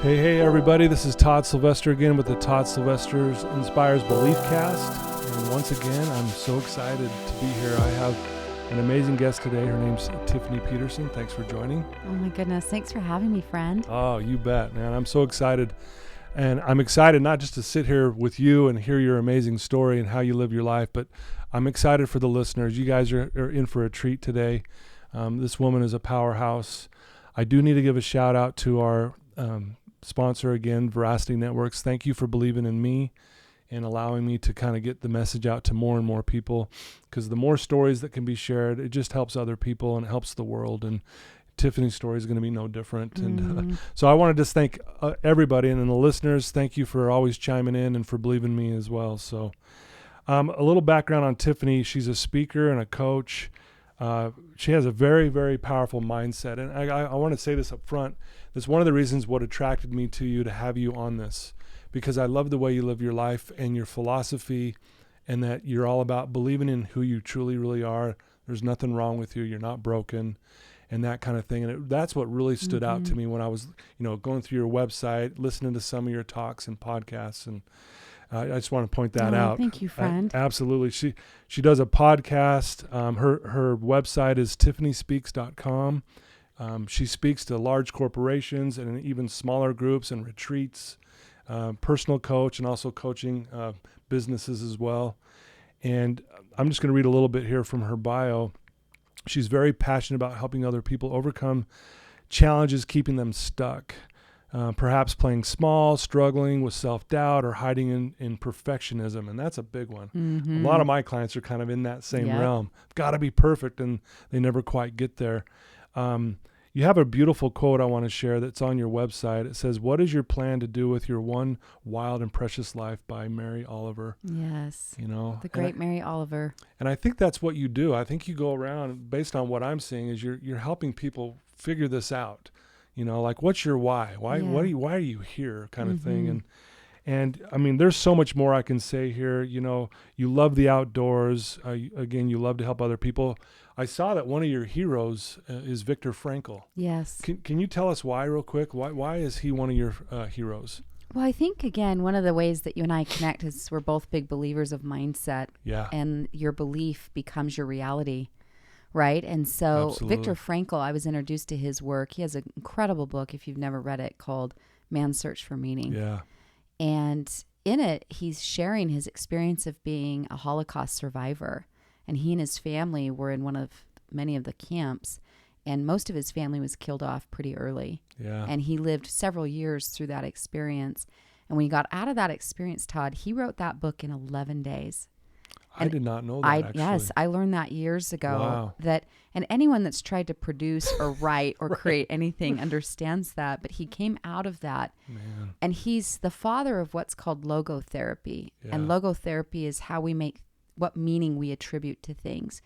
Hey, everybody. This is Todd Sylvester again with the Todd Sylvester's Inspires Belief Cast. And once again, I'm so excited to be here. I have an amazing guest today. Her name's Tiffany Peterson. Thanks for joining. Oh my goodness. Thanks for having me, friend. Oh, you bet, man. I'm so excited. And I'm excited not just to sit here with you and hear your amazing story and how you live your life, but I'm excited for the listeners. You guys are in for a treat today. This woman is a powerhouse. I do need to give a shout out to our sponsor again, Veracity Networks. Thank you for believing in me and allowing me to kind of get the message out to more and more people, because the more stories that can be shared, it just helps other people and it helps the world. And Tiffany's story is going to be no different. And so I want to just thank everybody, and then the listeners, thank you for always chiming in and for believing in me as well. So a little background on Tiffany. She's a speaker and a coach. She has a very, very powerful mindset. And I want to say this up front. That's one of the reasons what attracted me to you, to have you on this, because I love the way you live your life and your philosophy, and that you're all about believing in who you truly, really are. There's nothing wrong with you. You're not broken, and that kind of thing. And that's what really stood out to me when I was, going through your website, listening to some of your talks and podcasts. And I just want to point that out. Thank you, friend. Absolutely. She does a podcast. Her website is tiffanyspeaks.com. She speaks to large corporations and even smaller groups and retreats, personal coach, and also coaching businesses as well. And I'm just going to read a little bit here from her bio. She's very passionate about helping other people overcome challenges keeping them stuck. Perhaps playing small, struggling with self-doubt, or hiding in perfectionism. And that's a big one. A lot of my clients are kind of in that same realm. Got to be perfect, and they never quite get there. You have a beautiful quote I want to share that's on your website. It says, "What is your plan to do with your one wild and precious life?" by Mary Oliver. Yes. The great Mary Oliver. And I think that's what you do. I think you go around, based on what I'm seeing, is you're helping people figure this out. Like, what's your why? Why are you here, kind of thing. And I mean, there's so much more I can say here. You love the outdoors. Again, you love to help other people. I saw that one of your heroes is Viktor Frankl. Yes. Can you tell us why, real quick? Why is he one of your heroes? Well, I think, again, one of the ways that you and I connect is we're both big believers of mindset. Yeah. And your belief becomes your reality. Right. And so Absolutely. Viktor Frankl, I was introduced to his work. He has an incredible book, if you've never read it, called Man's Search for Meaning. Yeah. And in it, he's sharing his experience of being a Holocaust survivor. And he and his family were in many of the camps, and most of his family was killed off pretty early. Yeah. And he lived several years through that experience. And when he got out of that experience, Todd, he wrote that book in 11 days. I did not know that, actually. Yes, I learned that years ago. Wow. And anyone that's tried to produce or write or Right. create anything understands that. But he came out of that. Man. And he's the father of what's called logotherapy. Yeah. And logotherapy is how we make what meaning we attribute to things.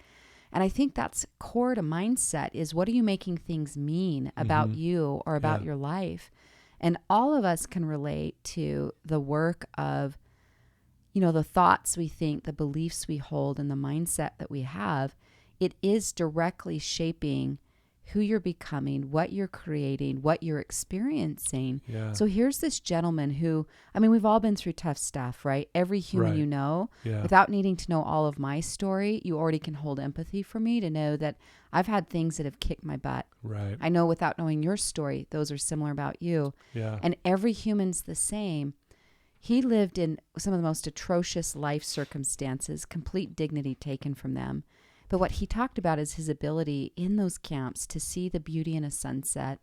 And I think that's core to mindset, is what are you making things mean about you or about your life? And all of us can relate to the work of, the thoughts we think, the beliefs we hold, and the mindset that we have. It is directly shaping who you're becoming, what you're creating, what you're experiencing. Yeah. So here's this gentleman who, we've all been through tough stuff, right? Every human Right. Yeah. without needing to know all of my story, you already can hold empathy for me to know that I've had things that have kicked my butt. Right. I know without knowing your story, those are similar about you. Yeah. And every human's the same. He lived in some of the most atrocious life circumstances, complete dignity taken from them. But what he talked about is his ability in those camps to see the beauty in a sunset,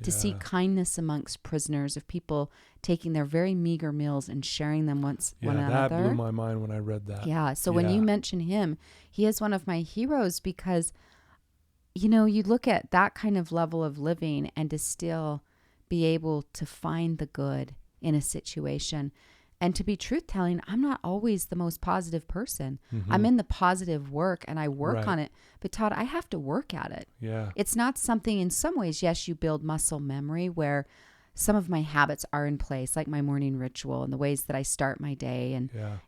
to see kindness amongst prisoners, of people taking their very meager meals and sharing them one another. That blew my mind when I read that. Yeah. So when you mention him, he is one of my heroes, because, you look at that kind of level of living and to still be able to find the good in a situation. And to be truth-telling, I'm not always the most positive person. I'm in the positive work and I work on it. But Todd, I have to work at it. Yeah. It's not something, in some ways, yes, you build muscle memory where some of my habits are in place, like my morning ritual and the ways that I start my day,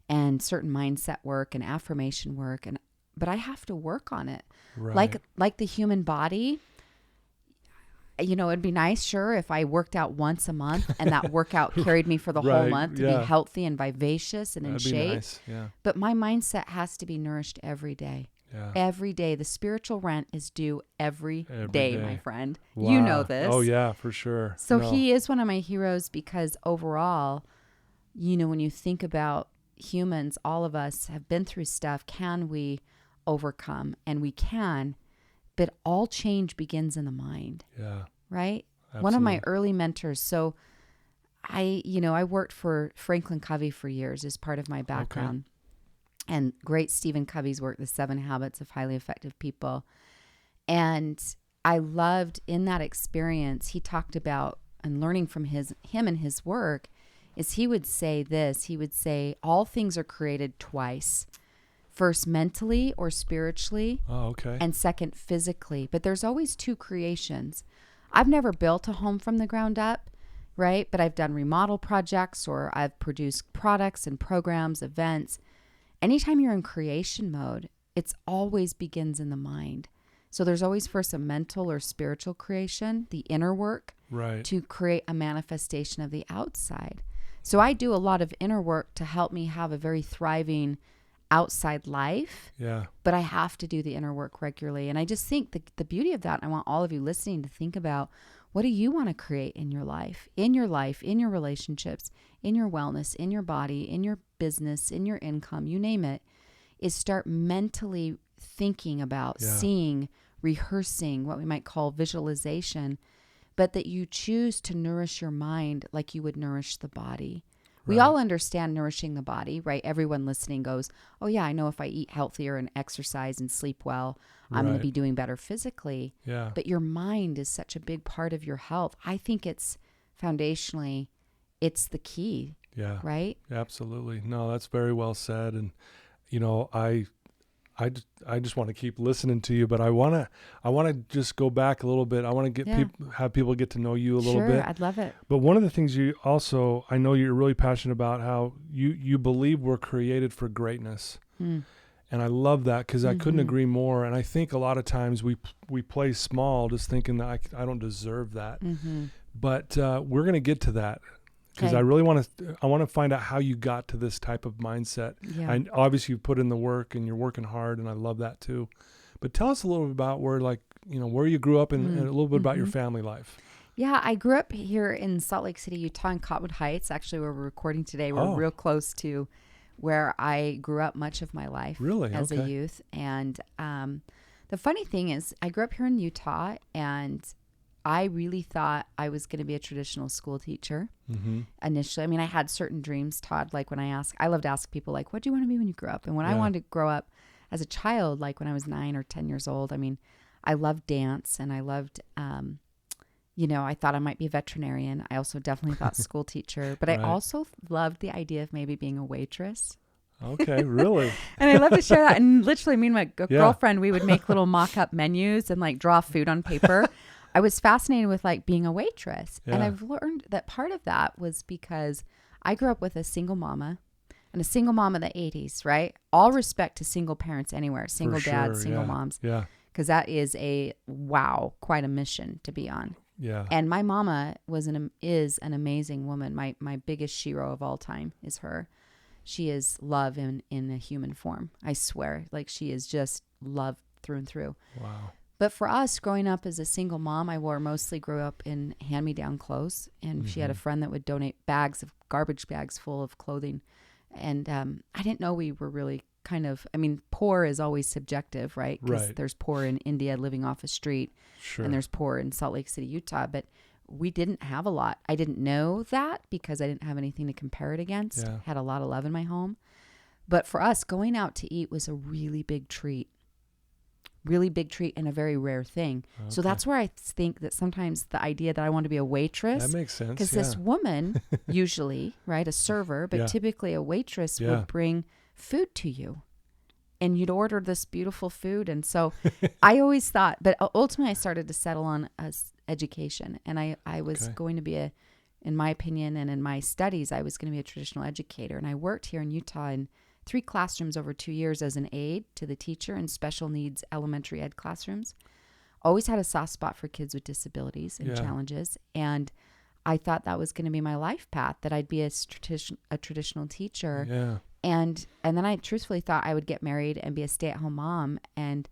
and certain mindset work and affirmation work. But I have to work on it. Right. Like the human body, it'd be nice, sure, if I worked out once a month and that workout carried me for the whole Right, month to yeah. be healthy and vivacious and in That'd be shape. nice. Yeah. But my mindset has to be nourished every day. Yeah. Every day. The spiritual rent is due every Every day, day. my friend. Wow. You know this. Oh yeah, for sure. So No. he is one of my heroes because overall, when you think about humans, all of us have been through stuff. Can we overcome? And we can, but all change begins in the mind. Yeah. Right? Absolutely. One of my early mentors. So I worked for Franklin Covey for years as part of my background. Okay. And great Stephen Covey's work, The 7 Habits of Highly Effective People. And I loved in that experience, he talked about, and learning from him and his work, is he would say this. He would say, all things are created twice. First, mentally or spiritually. Oh, okay. And second, physically. But there's always two creations. I've never built a home from the ground up, right? But I've done remodel projects, or I've produced products and programs, events. Anytime you're in creation mode, it's always begins in the mind. So there's always first a mental or spiritual creation, the inner work, right, to create a manifestation of the outside. So I do a lot of inner work to help me have a very thriving outside life. Yeah. But I have to do the inner work regularly. And I just think the beauty of that, I want all of you listening to think about, what do you want to create in your life, in your relationships, in your wellness, in your body, in your business, in your income, you name it, is start mentally thinking about, seeing, rehearsing, what we might call visualization, but that you choose to nourish your mind like you would nourish the body. We all understand nourishing the body, right? Everyone listening goes, oh yeah, I know if I eat healthier and exercise and sleep well, I'm going to be doing better physically. Yeah. But your mind is such a big part of your health. I think it's foundationally, it's the key. Yeah. Right? Absolutely. No, that's very well said. And, I just want to keep listening to you, but I want to just go back a little bit. I want to have people get to know you a little bit. Sure, I'd love it. But one of the things I know you're really passionate about, how you believe we're created for greatness. And I love that, because I couldn't agree more. And I think a lot of times we play small, just thinking that I don't deserve that. But we're going to get to that. Because I really want to find out how you got to this type of mindset. Yeah. And obviously you've put in the work and you're working hard, and I love that too. But tell us a little bit about where you grew up, and a little bit about your family life. Yeah, I grew up here in Salt Lake City, Utah, in Cottonwood Heights. Actually, where we're recording today, we're real close to where I grew up much of my life. Really? As a youth. And the funny thing is, I grew up here in Utah, and I really thought I was going to be a traditional school teacher initially. I mean, I had certain dreams, Todd, like when I loved to ask people, like, what do you want to be when you grow up? And when I wanted to grow up as a child, like when I was 9 or 10 years old, I mean, I loved dance, and I loved, I thought I might be a veterinarian. I also definitely thought school teacher, but I also loved the idea of maybe being a waitress. Okay, really? And I love to share that. And literally, me and my girlfriend, we would make little mock-up menus and like draw food on paper. I was fascinated with like being a waitress. And I've learned that part of that was because I grew up with a single mama, and a single mom in the 80s, right? All respect to single parents anywhere, single dads, single moms. Yeah. Because that is quite a mission to be on. Yeah. And my mama is an amazing woman. My biggest shero of all time is her. She is love in a human form. I swear. Like, she is just love through and through. Wow. But for us, growing up as a single mom, mostly grew up in hand-me-down clothes. And she had a friend that would donate garbage bags full of clothing. And I didn't know we were really poor is always subjective, right? Because there's poor in India living off a street. Sure. And there's poor in Salt Lake City, Utah. But we didn't have a lot. I didn't know that because I didn't have anything to compare it against. Yeah. Had a lot of love in my home. But for us, going out to eat was a really big treat. Really big treat and a very rare thing. Okay. So that's where I think that sometimes the idea that I want to be a waitress. That makes sense. Because this woman, usually, right, a server, but typically a waitress would bring food to you. And you'd order this beautiful food. And so I always thought, but ultimately I started to settle on education. And I was going to be in my opinion and in my studies, I was going to be a traditional educator. And I worked here in Utah in 3 classrooms over 2 years as an aide to the teacher in special needs elementary ed classrooms. always had a soft spot for kids with disabilities and challenges. And I thought that was going to be my life path, that I'd be a traditional teacher. Yeah. And then I truthfully thought I would get married and be a stay-at-home mom and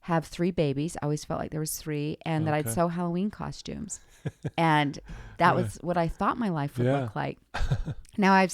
have 3 babies. I always felt like there was 3, and that I'd sew Halloween costumes. And that was what I thought my life would look like. Now I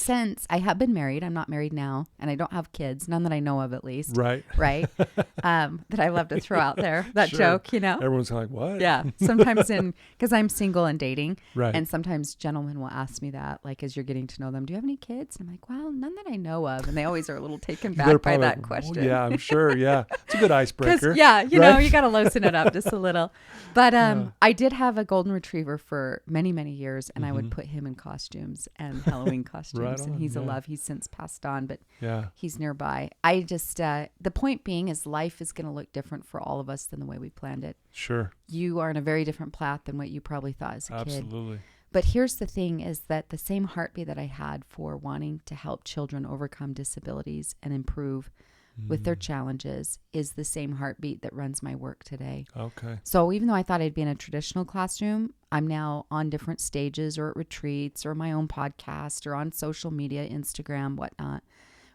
have been married. I'm not married now, and I don't have kids, none that I know of at least. Right. That I love to throw out there, that joke, Everyone's like, what? Yeah. Sometimes because I'm single and dating. Right. And sometimes gentlemen will ask me that, like, as you're getting to know them, do you have any kids? And I'm like, well, none that I know of. And they always are a little taken back by that question. Yeah, I'm sure. Yeah. It's a good icebreaker. You know, you got to loosen it up just a little. But I did have a golden retriever for many, many years, and I would put him in costumes and Halloween costumes. Right on, and he's a love. He's since passed on, but yeah, he's nearby. I just, the point being is life is going to look different for all of us than the way we planned it. Sure. You are in a very different path than what you probably thought as a kid. Absolutely. But here's the thing, is that the same heartbeat that I had for wanting to help children overcome disabilities and improve with their challenges is the same heartbeat that runs my work today. Okay. So even though I thought I'd be in a traditional classroom, I'm now on different stages or at retreats or my own podcast or on social media, Instagram, whatnot,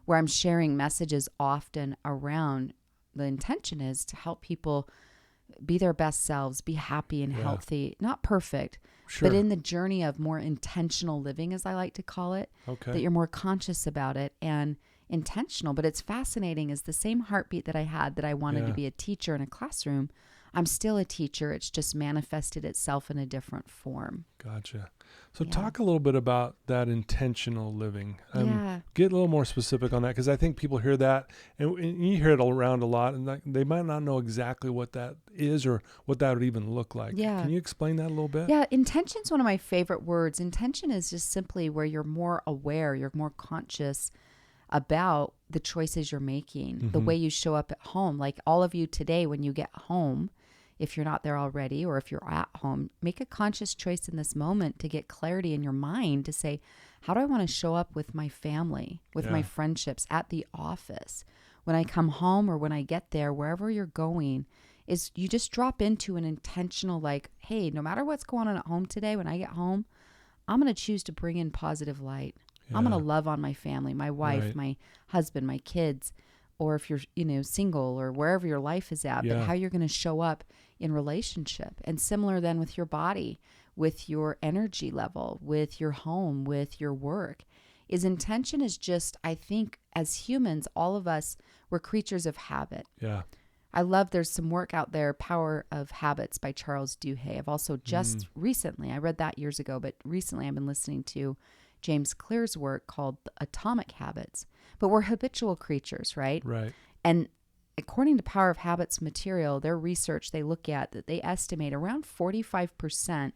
where I'm sharing messages often around the intention is to help people be their best selves, be happy and healthy, not perfect, but in the journey of more intentional living, as I like to call it, that you're more conscious about it and intentional. But it's fascinating, is the same heartbeat that I had that I wanted to be a teacher in a classroom. I'm still a teacher. It's just manifested itself in a different form. Gotcha. So talk a little bit about that intentional living. Get a little more specific on that, because I think people hear that and you hear it around a lot, and they might not know exactly what that is or what that would even look like. Yeah. Can you explain that a little bit? Yeah. Intention is one of my favorite words. Intention is just simply where you're more aware, you're more conscious about the choices you're making, the way you show up at home. Like all of you today, when you get home, if you're not there already, or if you're at home, make a conscious choice in this moment to get clarity in your mind to say, how do I want to show up with my family, with my friendships, at the office, when I come home or when I get there, wherever you're going, is you just drop into an intentional, like, hey, no matter what's going on at home today, when I get home, I'm going to choose to bring in positive light. I'm going to love on my family, my wife, my husband, my kids, or if you're, single or wherever your life is at, but how you're going to show up in relationship. And similar then with your body, with your energy level, with your home, with your work, is intention is just, I think as humans, all of us, we're creatures of habit. Yeah. I love, there's some work out there, Power of Habits by Charles Duhigg. I've also just recently, I read that years ago, but recently I've been listening to James Clear's work called Atomic Habits. But we're habitual creatures, right? Right. And according to Power of Habits material, their research, they look at that they estimate around 45%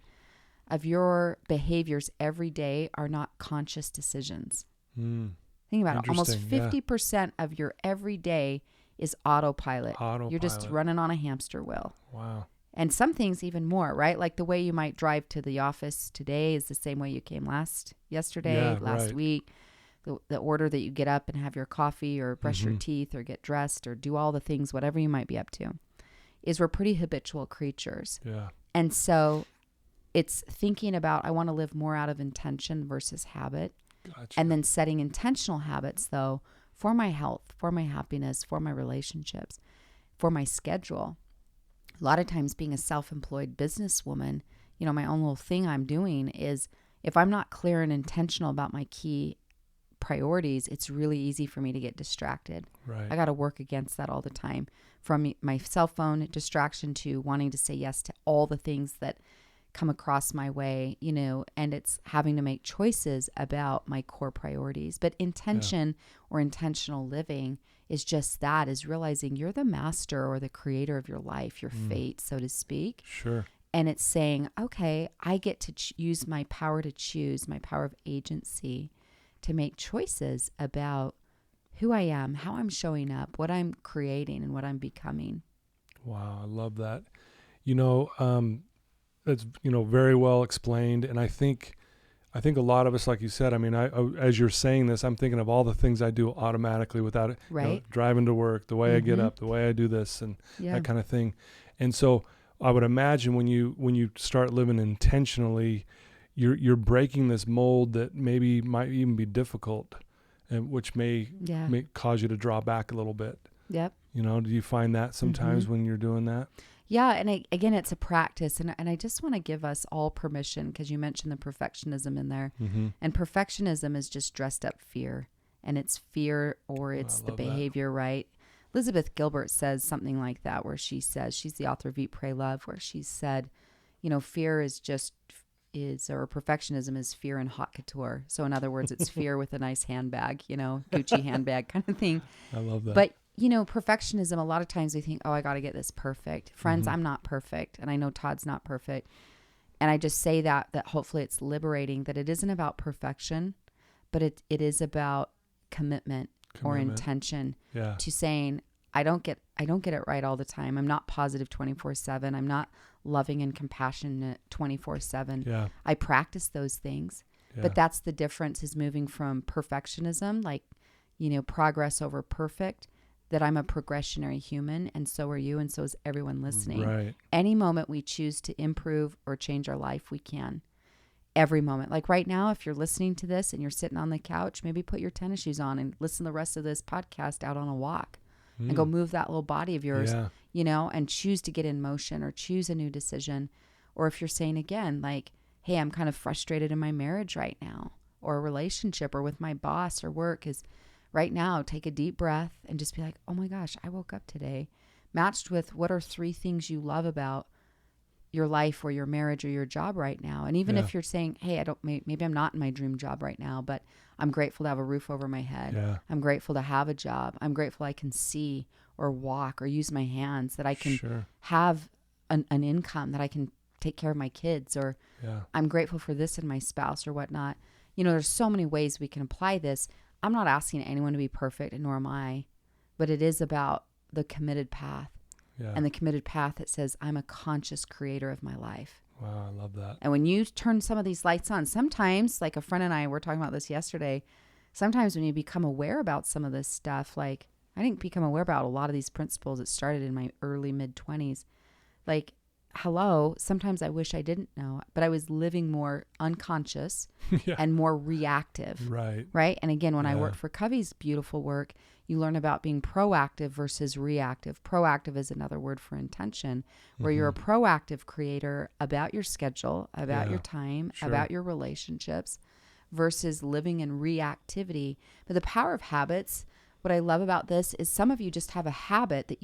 of your behaviors every day are not conscious decisions. Think about it. Almost 50% of your everyday is autopilot. You're just running on a hamster wheel. Wow. And some things even more, right? Like the way you might drive to the office today is the same way you came last week. The order that you get up and have your coffee or brush your teeth or get dressed or do all the things, whatever you might be up to, is we're pretty habitual creatures. Yeah. And so it's thinking about, I want to live more out of intention versus habit. Gotcha. And then setting intentional habits, though, for my health, for my happiness, for my relationships, for my schedule. A lot of times being a self-employed businesswoman, my own little thing I'm doing is, if I'm not clear and intentional about my key priorities, it's really easy for me to get distracted. Right. I got to work against that all the time, from my cell phone distraction to wanting to say yes to all the things that come across my way, and it's having to make choices about my core priorities. But intention or intentional living is just that, is realizing you're the master or the creator of your life, your fate, so to speak. Sure. And it's saying, okay, I get to use my power to choose, my power of agency, to make choices about who I am, how I'm showing up, what I'm creating, and what I'm becoming. Wow, I love that. It's very well explained, and I think a lot of us, like you said, as you're saying this, I'm thinking of all the things I do automatically without it, right? Driving to work, the way I get up, the way I do this, and that kind of thing. And so I would imagine when you start living intentionally, you're breaking this mold that maybe might even be difficult, and which may cause you to draw back a little bit. Yep. Do you find that sometimes when you're doing that? Yeah. And again, it's a practice. And I just want to give us all permission, because you mentioned the perfectionism in there. Mm-hmm. And perfectionism is just dressed up fear. And it's fear, or it's the behavior, right? Elizabeth Gilbert says something like that, where she says, she's the author of Eat, Pray, Love, where she said, fear or perfectionism is fear in haute couture. So in other words, it's fear with a nice handbag, Gucci handbag kind of thing. I love that. But perfectionism, a lot of times we think, oh, I got to get this perfect. Friends, I'm not perfect. And I know Todd's not perfect. And I just say that hopefully it's liberating, that it isn't about perfection, but it is about commitment or intention to saying, I don't get it right all the time. I'm not positive 24/7. I'm not loving and compassionate 24/7. Yeah. I practice those things, but that's the difference, is moving from perfectionism, like, progress over perfect, that I'm a progressionary human, and so are you, and so is everyone listening. Right. Any moment we choose to improve or change our life, we can. Every moment. Like right now, if you're listening to this and you're sitting on the couch, maybe put your tennis shoes on and listen to the rest of this podcast out on a walk and go move that little body of yours, and choose to get in motion or choose a new decision. Or if you're saying again, like, hey, I'm kind of frustrated in my marriage right now, or a relationship, or with my boss or work, is right now, take a deep breath and just be like, oh my gosh, I woke up today, matched with what are 3 things you love about your life or your marriage or your job right now. And even if you're saying, hey, maybe I'm not in my dream job right now, but I'm grateful to have a roof over my head. Yeah. I'm grateful to have a job. I'm grateful I can see or walk or use my hands, that I can have an income, that I can take care of my kids, or I'm grateful for this in my spouse or whatnot. There's so many ways we can apply this. I'm not asking anyone to be perfect, and nor am I, but it is about the committed path. Yeah. And the committed path that says, I'm a conscious creator of my life. Wow, I love that. And when you turn some of these lights on, sometimes, like a friend and I were talking about this yesterday, sometimes when you become aware about some of this stuff, like I didn't become aware about a lot of these principles. It started in my early mid-20s. Like, sometimes I wish I didn't know, but I was living more unconscious and more reactive. Right. Right. And again, when I worked for Covey's beautiful work, you learn about being proactive versus reactive. Proactive is another word for intention, where you're a proactive creator about your schedule, about your time, about your relationships, versus living in reactivity. But the power of habits, what I love about this is some of you just have a habit that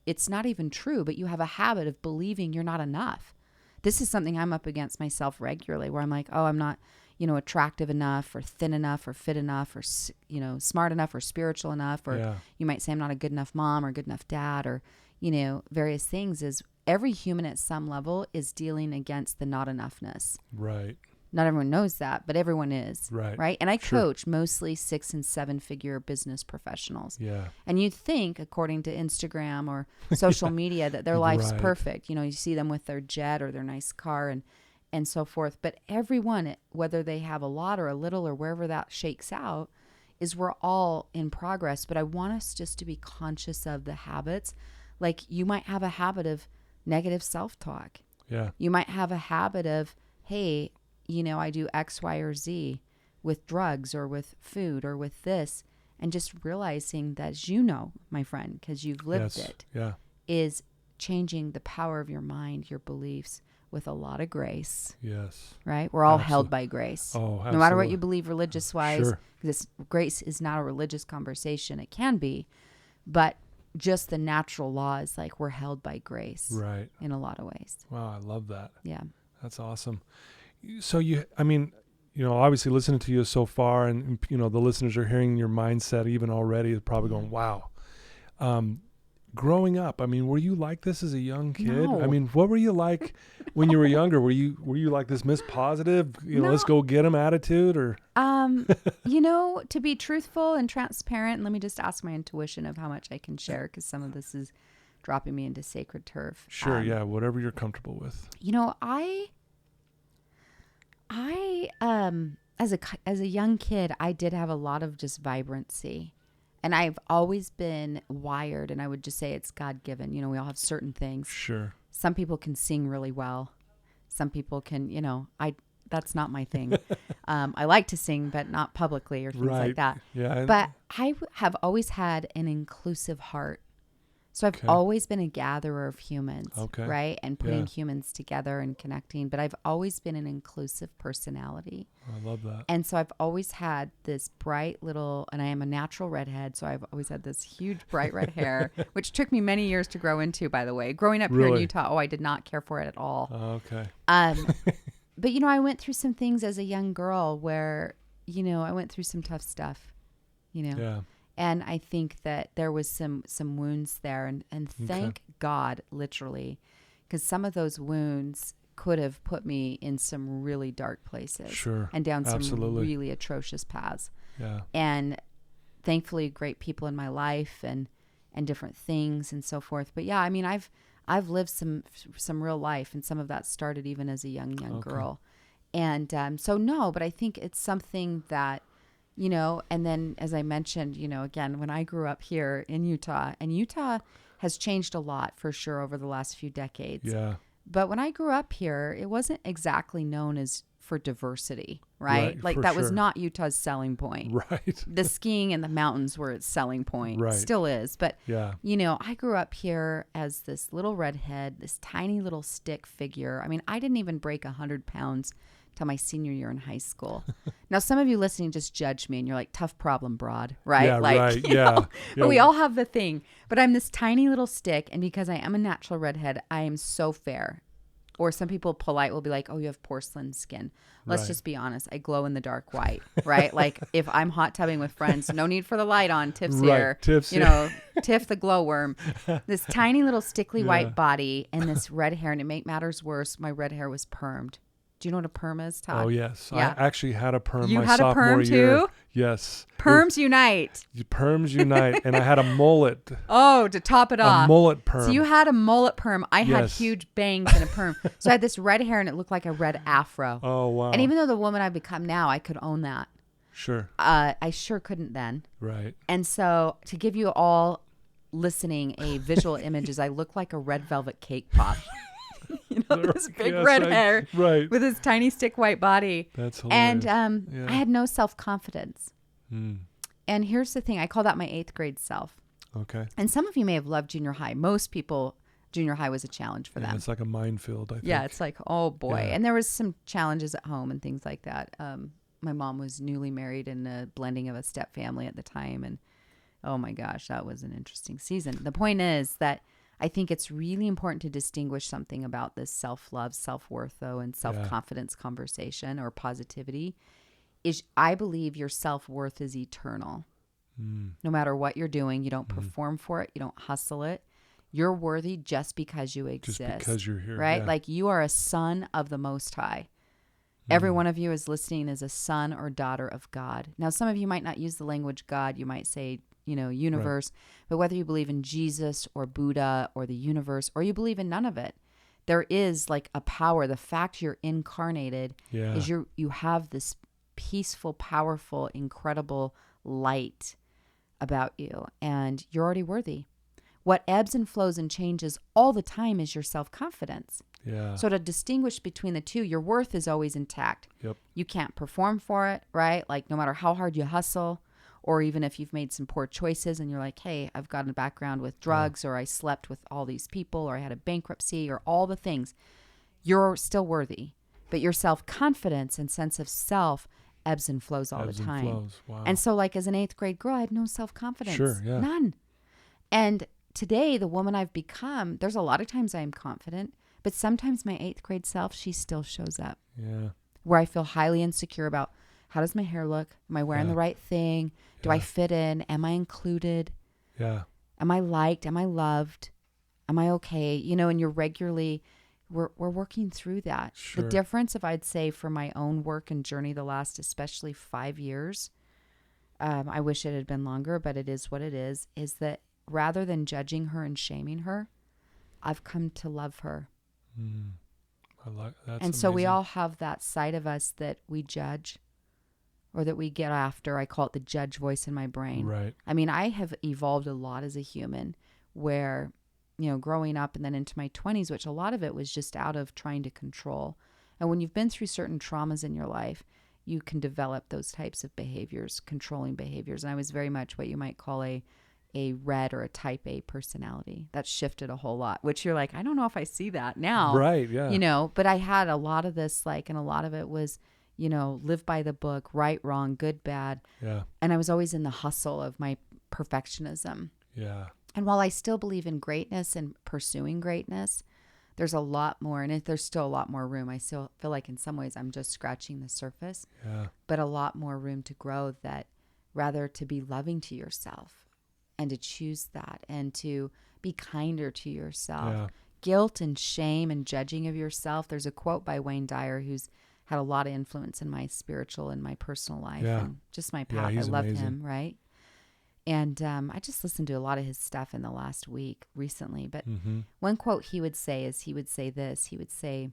it's not even true, but you have a habit of believing you're not enough. This is something I'm up against myself regularly, where I'm like, oh, I'm not, attractive enough, or thin enough, or fit enough, or, smart enough, or spiritual enough, or you might say I'm not a good enough mom or good enough dad, or, various things. Is every human at some level is dealing against the not enoughness. Right. Not everyone knows that, but everyone is. Right. And I coach mostly 6 and 7 figure business professionals. Yeah. And you'd think, according to Instagram or social media, that their life's perfect. You see them with their jet or their nice car and so forth. But everyone, whether they have a lot or a little or wherever that shakes out, is we're all in progress. But I want us just to be conscious of the habits. Like, you might have a habit of negative self-talk. Yeah. You might have a habit of, hey, I do X, Y, or Z with drugs or with food or with this, and just realizing that, as my friend, because you've lived it, is changing the power of your mind, your beliefs, with a lot of grace. Yes. Right? We're all held by grace. Oh, absolutely. No matter what you believe religious-wise, because grace is not a religious conversation. It can be, but just the natural law is like we're held by grace. Right. In a lot of ways. Wow, I love that. Yeah. That's awesome. So obviously listening to you so far, and the listeners are hearing your mindset even already, they're probably going, wow. Growing up, were you like this as a young kid? No. What were you like when you were younger? Were you like this Miss Positive, No. Let's go get 'em attitude, or? To be truthful and transparent, and let me just ask my intuition of how much I can share, because some of this is dropping me into sacred turf. Sure. Whatever you're comfortable with. I as a young kid, I did have a lot of just vibrancy, and I've always been wired, and I would just say it's God-given. We all have certain things. Sure. Some people can sing really well. Some people can, that's not my thing. I like to sing, but not publicly or things like that. Yeah. But I have always had an inclusive heart. So I've always been a gatherer of humans, right? And putting humans together and connecting. But I've always been an inclusive personality. I love that. And so I've always had this bright little, and I am a natural redhead. So I've always had this huge bright red hair, which took me many years to grow into, by the way. Growing up here in Utah, I did not care for it at all. Okay. But, I went through some things as a young girl where, I went through some tough stuff, Yeah. And I think that there was some wounds there, and thank God, literally, because some of those wounds could have put me in some really dark places, and down some really atrocious paths. Yeah. And thankfully, great people in my life and different things and so forth. But yeah, I mean, I've lived some real life, and some of that started even as a young girl. And so no, but I think it's something that, and then as I mentioned, again, when I grew up here in Utah, and Utah has changed a lot for sure over the last few decades. Yeah. But when I grew up here, it wasn't exactly known as for diversity, right? Like that was not Utah's selling point. Right. The skiing and the mountains were its selling point. Right. Still is. But, yeah. I grew up here as this little redhead, this tiny little stick figure. I mean, I didn't even break 100 pounds till my senior year in high school. Now, some of you listening just judge me and you're like, tough problem, broad, right? Yeah, like, right. Yeah. But we all have the thing. But I'm this tiny little stick, and because I am a natural redhead, I am so fair. Or some people polite will be like, oh, you have porcelain skin. Let's just be honest. I glow in the dark white, right? Like if I'm hot tubbing with friends, no need for the light on. Tiff's here. Tiff's Tiff the glowworm. This tiny little stickly white body and this red hair. And to make matters worse, my red hair was permed. Do you know what a perm is, Todd? Oh, yes. Yeah. I actually had a perm you my had sophomore a perm year. Too? Yes. Perms unite. Perms unite. And I had a mullet. Oh, to top it off. A mullet perm. So you had a mullet perm. I had huge bangs and a perm. So I had this red hair and it looked like a red afro. Oh, wow. And even though the woman I've become now, I could own that. Sure. I sure couldn't then. Right. And so to give you all listening a visual image is I look like a red velvet cake pop. This big red hair with his tiny stick white body. That's hilarious. And I had no self-confidence. Mm. And here's the thing. I call that my 8th grade self. Okay. And some of you may have loved junior high. Most people, junior high was a challenge for them. It's like a minefield, I think. Yeah, it's like, oh boy. Yeah. And there was some challenges at home and things like that. My mom was newly married and a blending of a step family at the time. And oh my gosh, that was an interesting season. The point is that I think it's really important to distinguish something about this self-love, self-worth, though, and self-confidence conversation or positivity. Is I believe your self-worth is eternal. Mm. No matter what you're doing, you don't perform for it. You don't hustle it. You're worthy just because you exist. Just because you're here. Right? Yeah. Like you are a son of the Most High. Every one of you is listening is a son or daughter of God. Now, some of you might not use the language God. You might say, universe. Right. But whether you believe in Jesus or Buddha or the universe, or you believe in none of it, there is like a power. The fact you're incarnated is you have this peaceful, powerful, incredible light about you, and you're already worthy. What ebbs and flows and changes all the time is your self-confidence. Yeah. So to distinguish between the two, your worth is always intact. Yep. You can't perform for it, right? Like no matter how hard you hustle, or even if you've made some poor choices and you're like, hey, I've got a background with drugs, or I slept with all these people, or I had a bankruptcy, or all the things, you're still worthy. But your self-confidence and sense of self ebbs and flows all the time. Wow. And so like as an 8th grade girl, I had no self-confidence. Sure, yeah. None. And today, the woman I've become, there's a lot of times I'm confident, but sometimes my 8th grade self, she still shows up. Yeah. Where I feel highly insecure about how does my hair look? Am I wearing the right thing? Do I fit in? Am I included? Yeah. Am I liked? Am I loved? Am I okay? And you're regularly, we're working through that. Sure. The difference, if I'd say for my own work and journey, the last especially 5 years, I wish it had been longer, but it is what it is that rather than judging her and shaming her, I've come to love her. Mm. I like that. And so we all have that side of us that we judge or that we get after. I call it the judge voice in my brain. Right. I mean, I have evolved a lot as a human where growing up and then into my 20s, which a lot of it was just out of trying to control. And when you've been through certain traumas in your life, you can develop those types of behaviors, controlling behaviors. And I was very much what you might call a red or a type A personality. That shifted a whole lot, which you're like, I don't know if I see that now. Right. Yeah. But I had a lot of this, and a lot of it was, live by the book, right, wrong, good, bad. Yeah. And I was always in the hustle of my perfectionism. Yeah. And while I still believe in greatness and pursuing greatness, there's a lot more, and there's still a lot more room. I still feel like in some ways I'm just scratching the surface, but a lot more room to grow, that rather to be loving to yourself and to choose that and to be kinder to yourself. Yeah. Guilt and shame and judging of yourself. There's a quote by Wayne Dyer, who's had a lot of influence in my spiritual and my personal life and just my path. I love him, right? And I just listened to a lot of his stuff in the last week recently. But one quote he would say is, he would say this. He would say,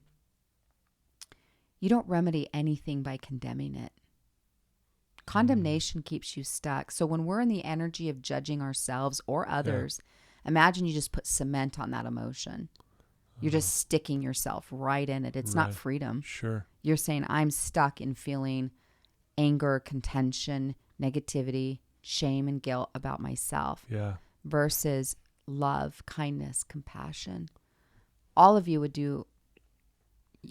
you don't remedy anything by condemning it. Condemnation keeps you stuck. So when we're in the energy of judging ourselves or others, imagine you just put cement on that emotion. You're just sticking yourself right in it. It's not freedom. Sure. You're saying, I'm stuck in feeling anger, contention, negativity, shame and guilt about myself, versus love, kindness, compassion. All of you would do,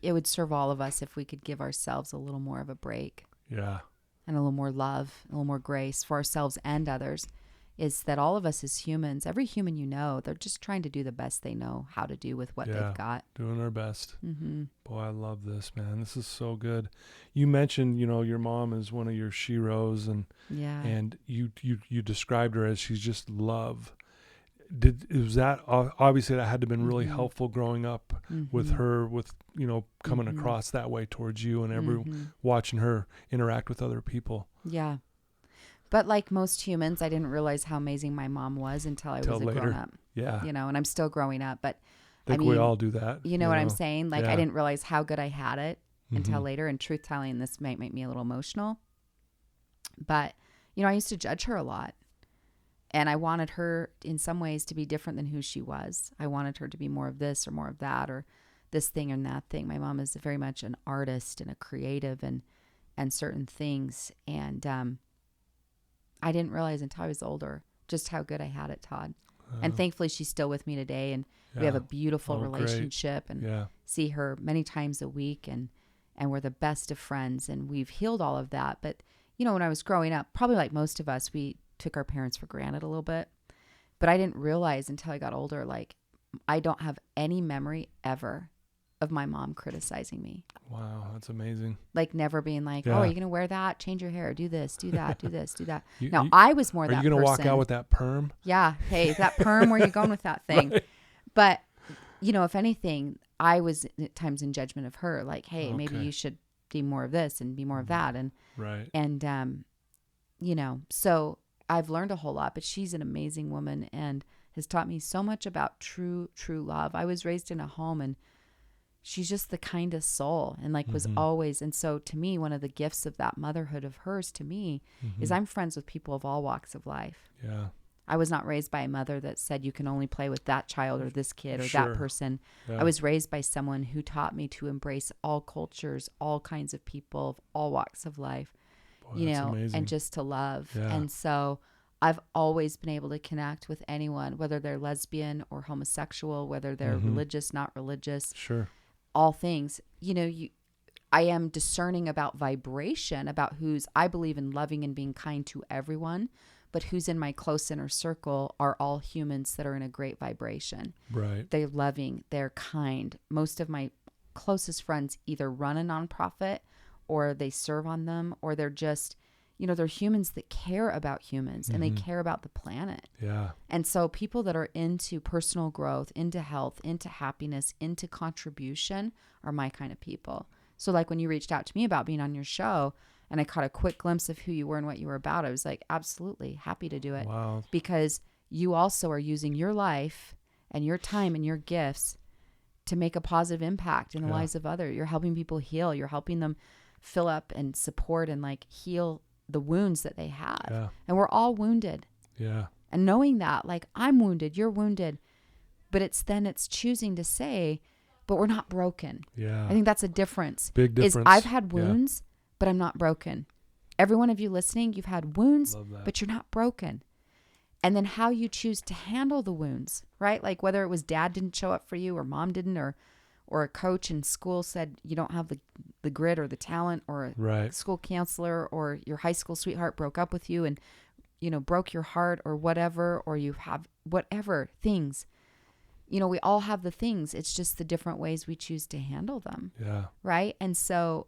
it would serve all of us if we could give ourselves a little more of a break. Yeah. And a little more love, a little more grace for ourselves and others. Is that all of us as humans, every human they're just trying to do the best they know how to do with what they've got. Doing our best. Mm-hmm. Boy, I love this, man. This is so good. You mentioned, your mom is one of your sheroes, and you described her as she's just love. Was that obviously that had to have been really helpful growing up with her, with coming across that way towards you and watching her interact with other people. Yeah. But like most humans, I didn't realize how amazing my mom was until I was a grown up. Yeah. And I'm still growing up, but I think we all do that. You know what I'm saying? Like I didn't realize how good I had it until later. And truth telling, this might make me a little emotional. But, I used to judge her a lot. And I wanted her in some ways to be different than who she was. I wanted her to be more of this or more of that, or this thing and that thing. My mom is very much an artist and a creative and certain things. And I didn't realize until I was older just how good I had it, Todd. And thankfully she's still with me today, and we have a beautiful relationship, and see her many times a week, and we're the best of friends, and we've healed all of that. But when I was growing up, probably like most of us, we took our parents for granted a little bit. But I didn't realize until I got older, like I don't have any memory ever of my mom criticizing me. Wow, that's amazing. Like never being like, oh, are you going to wear that? Change your hair, do this, do that, do this, do that. Now, I was more that person. Are you going to walk out with that perm? Yeah. Hey, that perm, where you going with that thing? Right. But, if anything, I was at times in judgment of her. Like, hey, maybe you should be more of this and be more of that. And, so I've learned a whole lot, but she's an amazing woman and has taught me so much about true love. I was raised in a home, and she's just the kindest soul, and was always. And so to me, one of the gifts of that motherhood of hers to me is I'm friends with people of all walks of life. Yeah. I was not raised by a mother that said you can only play with that child or this kid or that person. Yeah. I was raised by someone who taught me to embrace all cultures, all kinds of people of all walks of life, Boy, amazing. And just to love. Yeah. And so I've always been able to connect with anyone, whether they're lesbian or homosexual, whether they're religious, not religious. Sure. All things, I am discerning about vibration, about I believe in loving and being kind to everyone, but who's in my close inner circle are all humans that are in a great vibration. Right. They're loving, they're kind. Most of my closest friends either run a nonprofit or they serve on them, or they're just, they're humans that care about humans and they care about the planet. Yeah. And so people that are into personal growth, into health, into happiness, into contribution are my kind of people. So like when you reached out to me about being on your show and I caught a quick glimpse of who you were and what you were about, I was like, absolutely happy to do it. Wow. Because you also are using your life and your time and your gifts to make a positive impact in the lives of others. You're helping people heal. You're helping them fill up and support and heal the wounds that they have. Yeah. And we're all wounded. Yeah. And knowing that, I'm wounded, you're wounded, But it's choosing to say, but we're not broken. Yeah. I think that's a difference. Big difference. Is I've had wounds, but I'm not broken. Every one of you listening, you've had wounds, but you're not broken. And then how you choose to handle the wounds, right? Like whether it was dad didn't show up for you or mom didn't, or a coach in school said you don't have the grit or the talent, or a school counselor or your high school sweetheart broke up with you and, broke your heart or whatever, or you have whatever things. We all have the things. It's just the different ways we choose to handle them. Yeah. Right? And so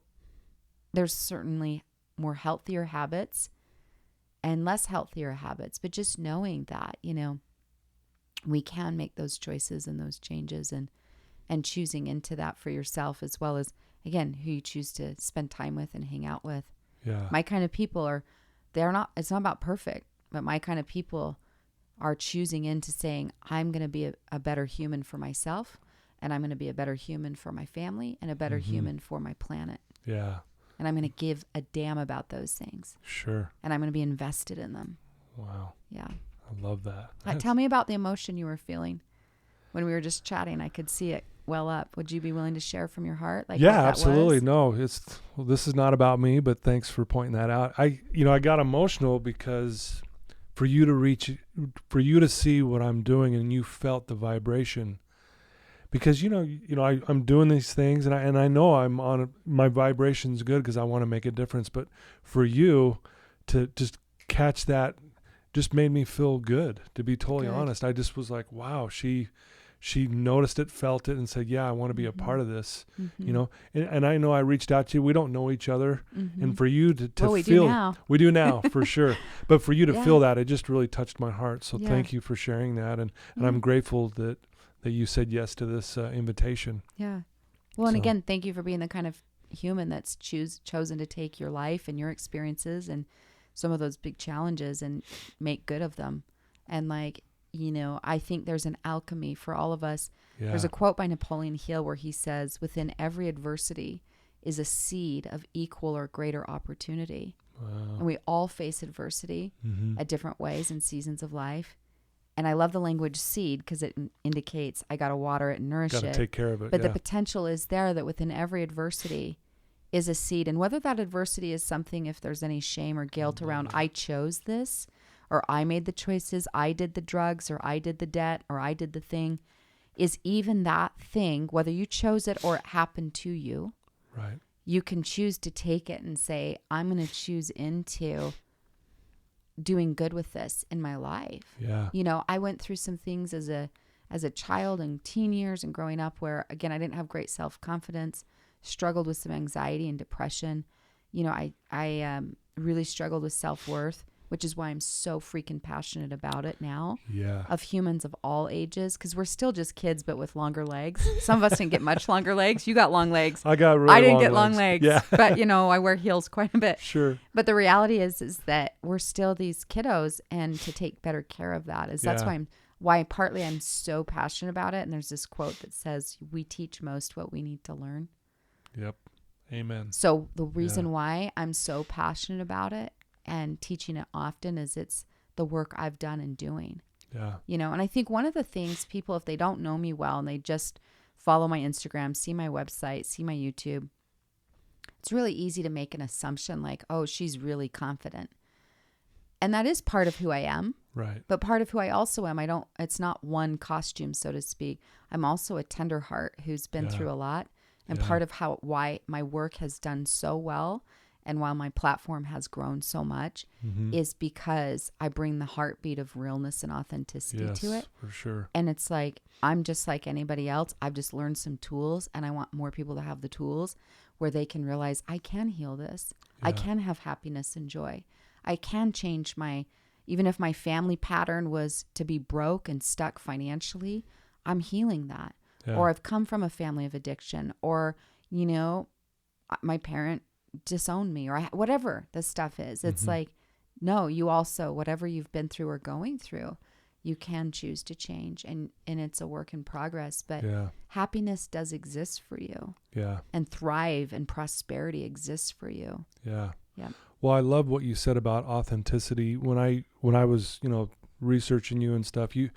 there's certainly more healthier habits and less healthier habits, but just knowing that, we can make those choices and those changes and choosing into that for yourself, as well as, again, who you choose to spend time with and hang out with. Yeah. My kind of people it's not about perfect, but my kind of people are choosing into saying, I'm going to be a better human for myself, and I'm going to be a better human for my family, and a better human for my planet. Yeah. And I'm going to give a damn about those things. Sure. And I'm going to be invested in them. Wow. Yeah. I love that. Tell me about the emotion you were feeling when we were just chatting. I could see it well up. Would you be willing to share from your heart? Like, yeah, absolutely. No, this is not about me, but thanks for pointing that out. I got emotional because for you to see what I'm doing, and you felt the vibration, because I'm doing these things, and I know I'm on my vibration's good because I want to make a difference. But for you to just catch that just made me feel good, to be totally honest. I just was like, wow, she noticed it, felt it, and said, yeah, I want to be a part of this, and I know I reached out to you. We don't know each other. And for you to we feel, do we do now for sure. But for you to feel that, it just really touched my heart. So thank you for sharing that. And I'm grateful that you said yes to this invitation. Yeah. Well, and again, thank you for being the kind of human that's chosen to take your life and your experiences and some of those big challenges and make good of them. And I think there's an alchemy for all of us. Yeah. There's a quote by Napoleon Hill where he says, within every adversity is a seed of equal or greater opportunity. Wow. And we all face adversity at different ways in seasons of life. And I love the language seed because it indicates I got to water it and nourish it. Got to take care of it. But the potential is there that within every adversity is a seed. And whether that adversity is something, if there's any shame or guilt around, I chose this, or I made the choices, I did the drugs, or I did the debt, or I did the thing, is even that thing, whether you chose it or it happened to you, right? You can choose to take it and say, I'm going to choose into doing good with this in my life. Yeah. I went through some things as a child and teen years and growing up where, again, I didn't have great self-confidence, struggled with some anxiety and depression. I really struggled with self-worth, which is why I'm so freaking passionate about it now. Yeah. Of humans of all ages, because we're still just kids, but with longer legs. Some of us didn't get much longer legs. You got long legs. I didn't get long legs. Yeah. But I wear heels quite a bit. Sure. But the reality is that we're still these kiddos, and to take better care of that is that's why partly I'm so passionate about it. And there's this quote that says, we teach most what we need to learn. Yep. Amen. So the reason why I'm so passionate about it and teaching it often is it's the work I've done in doing. Yeah. And I think one of the things people, if they don't know me well and they just follow my Instagram, see my website, see my YouTube, it's really easy to make an assumption like, oh, she's really confident. And that is part of who I am. Right. But part of who I also am, it's not one costume, so to speak. I'm also a tender heart who's been through a lot. And part of why my work has done so well and while my platform has grown so much is because I bring the heartbeat of realness and authenticity to it. For sure. And it's like, I'm just like anybody else. I've just learned some tools, and I want more people to have the tools where they can realize I can heal this. Yeah. I can have happiness and joy. I can change even if my family pattern was to be broke and stuck financially, I'm healing that. Yeah. Or I've come from a family of addiction, or, my parent disowned me, or whatever the stuff is. It's like, no, you also, whatever you've been through or going through, you can choose to change, and it's a work in progress, but happiness does exist for you. Yeah. And thrive and prosperity exists for you. Yeah. Yeah. Well, I love what you said about authenticity. When I was, researching you and stuff, you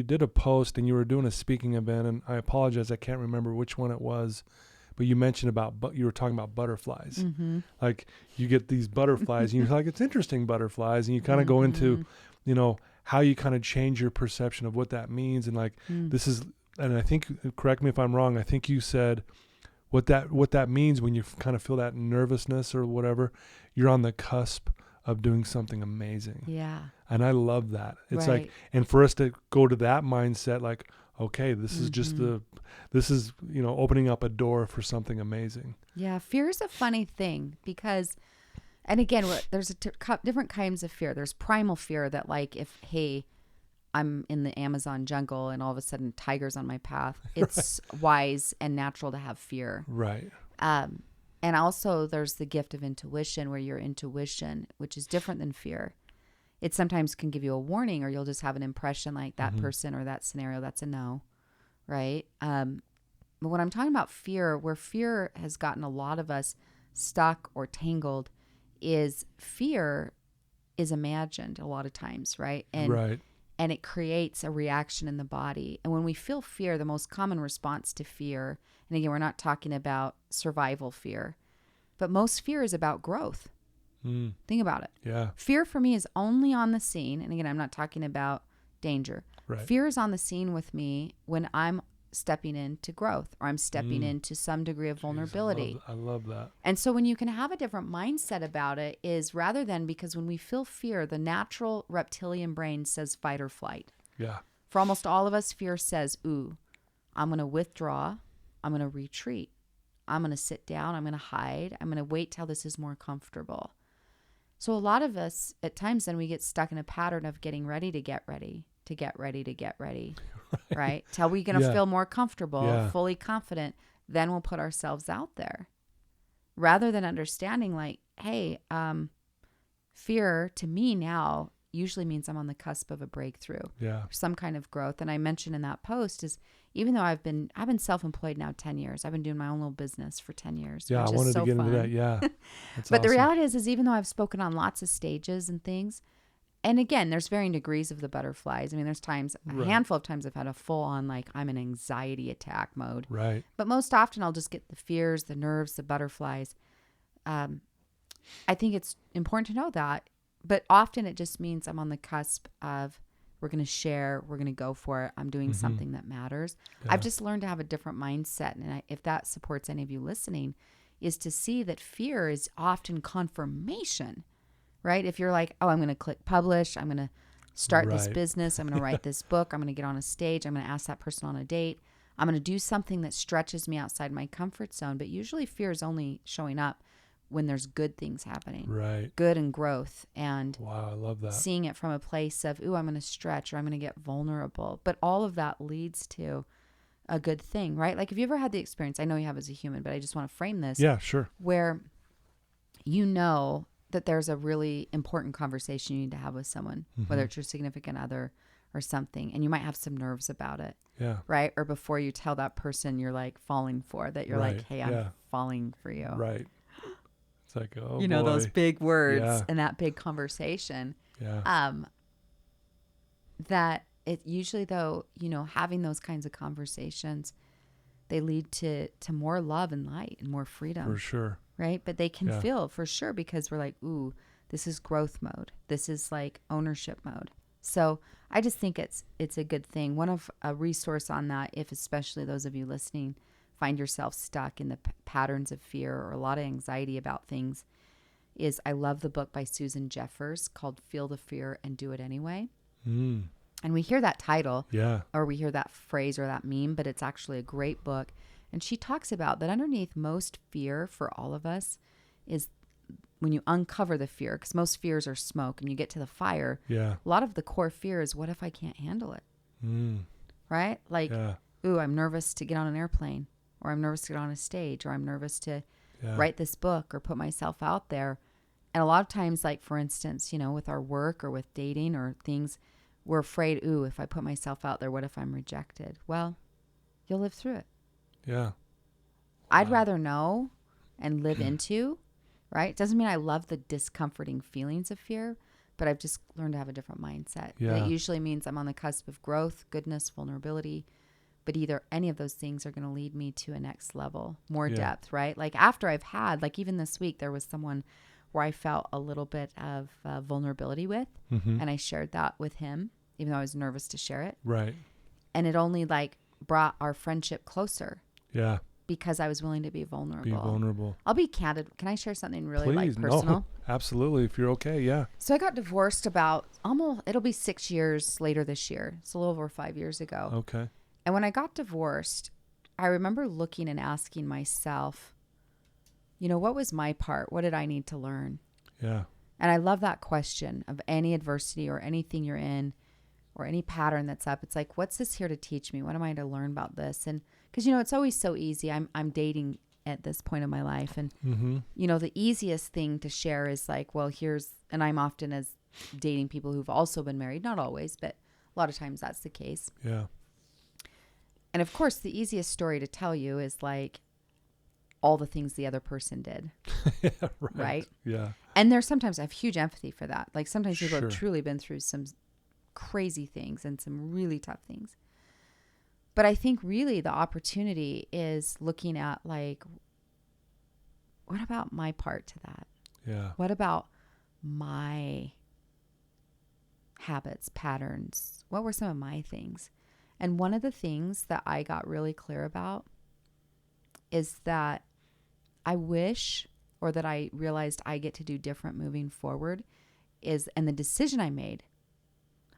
did a post and you were doing a speaking event, and I apologize, I can't remember which one it was, but you mentioned about, but you were talking about butterflies. Mm-hmm. Like you get these butterflies and you're like, it's interesting butterflies. And you kind of go into, you know, how you kind of change your perception of what that means. And like, this is, and I think, correct me if I'm wrong, I think you said what that means when you kind of feel that nervousness or whatever, you're on the cusp of doing something amazing. Yeah. And I love that. It's Right. like, and for us to go to that mindset, like, okay, this is just this is, you know, opening up a door for something amazing. Yeah. Fear is a funny thing because, and again, there's different kinds of fear. There's primal fear that like, if, hey, I'm in the Amazon jungle and all of a sudden tigers on my path, it's wise and natural to have fear. Right. And also there's the gift of intuition, where your intuition, which is different than fear, it sometimes can give you a warning, or you'll just have an impression like that person or that scenario, that's a no. Right. But when I'm talking about fear, where fear has gotten a lot of us stuck or tangled, is fear is imagined a lot of times. Right. And it creates a reaction in the body. And when we feel fear, the most common response to fear, and again, we're not talking about survival fear, but most fear is about growth. Think about it. Yeah. Fear for me is only on the scene. And again, I'm not talking about danger. Right. Fear is on the scene with me when I'm stepping into growth, or I'm stepping into some degree of vulnerability. I love that. And so when you can have a different mindset about it, is rather than, because when we feel fear, the natural reptilian brain says fight or flight. Yeah. For almost all of us, fear says, ooh, I'm going to withdraw. I'm going to retreat. I'm going to sit down. I'm going to hide. I'm going to wait till this is more comfortable. So a lot of us at times then we get stuck in a pattern of getting ready to get ready, to get ready, to get ready, right? Till we're going to feel more comfortable, fully confident. Then we'll put ourselves out there, rather than understanding like, hey, fear to me now usually means I'm on the cusp of a breakthrough, some kind of growth. And I mentioned in that post is, even though I've been self-employed now 10 years, I've been doing my own little business for 10 years. Yeah. I wanted to get into that. Yeah. But awesome. the reality is even though I've spoken on lots of stages and things, and again, there's varying degrees of the butterflies. I mean, there's times, a handful of times I've had a full on, like I'm in anxiety attack mode. Right. But most often I'll just get the fears, the nerves, the butterflies. I think it's important to know that. But often it just means I'm on the cusp of, we're going to share, we're going to go for it. I'm doing something that matters. Yeah. I've just learned to have a different mindset. And if that supports any of you listening, is to see that fear is often confirmation, right? If you're like, oh, I'm going to click publish, I'm going to start this business, I'm going to write this book, I'm going to get on a stage, I'm going to ask that person on a date, I'm going to do something that stretches me outside my comfort zone. But usually fear is only showing up when there's good things happening, right? Good and growth, and wow, I love that. Seeing it from a place of, ooh, I'm going to stretch, or I'm going to get vulnerable. But all of that leads to a good thing, right? Like, have you ever had the experience? I know you have as a human, but I just want to frame this. Yeah, sure. Where you know that there's a really important conversation you need to have with someone, whether it's your significant other or something, and you might have some nerves about it. Yeah. Right. Or before you tell that person you're like falling for, that you're like, hey, I'm falling for you. Right. It's like, oh, you know, boy. those big words and that big conversation. Yeah. That it usually, though, you know, having those kinds of conversations, they lead to more love and light and more freedom. For sure. Right. But they can feel, for sure, because we're like, ooh, this is growth mode. This is like ownership mode. So I just think it's a good thing. One of a resource on that, if especially those of you listening find yourself stuck in the patterns of fear or a lot of anxiety about things, is I love the book by Susan Jeffers called Feel the Fear and Do It Anyway. And we hear that title or we hear that phrase or that meme, but it's actually a great book. And she talks about that underneath most fear for all of us is when you uncover the fear, because most fears are smoke and you get to the fire. A lot of the core fear is, what if I can't handle it? Right? Like, ooh, I'm nervous to get on an airplane, or I'm nervous to get on a stage, or I'm nervous to write this book or put myself out there. And a lot of times, like, for instance, you know, with our work or with dating or things, we're afraid, ooh, if I put myself out there, what if I'm rejected? Well, you'll live through it. Yeah. I'd rather know and live into, right? Doesn't mean I love the discomforting feelings of fear, but I've just learned to have a different mindset. Yeah. And it usually means I'm on the cusp of growth, goodness, vulnerability, but either any of those things are going to lead me to a next level, more depth, right? Like after I've had, like even this week, there was someone where I felt a little bit of vulnerability with, and I shared that with him, even though I was nervous to share it. Right. And it only like brought our friendship closer. Yeah. Because I was willing to be vulnerable. Be vulnerable. I'll be candid. Can I share something really Please, like personal? No, absolutely. If you're okay. Yeah. So I got divorced about it'll be 6 years later this year. It's a little over 5 years ago. Okay. And when I got divorced, I remember looking and asking myself, what was my part? What did I need to learn? Yeah. And I love that question of any adversity or anything you're in or any pattern that's up. It's like, what's this here to teach me? What am I to learn about this? And because, it's always so easy. I'm dating at this point of my life. And, the easiest thing to share is like, well, and I'm often as dating people who've also been married, not always, but a lot of times that's the case. Yeah. And of course, the easiest story to tell you is like all the things the other person did. Yeah, right. Yeah. And there's sometimes I have huge empathy for that. Like sometimes people Sure. have truly been through some crazy things and some really tough things. But I think really the opportunity is looking at like, what about my part to that? Yeah. What about my habits, patterns? What were some of my things? And one of the things that I got really clear about is that I wish, or that I realized I get to do different moving forward and the decision I made,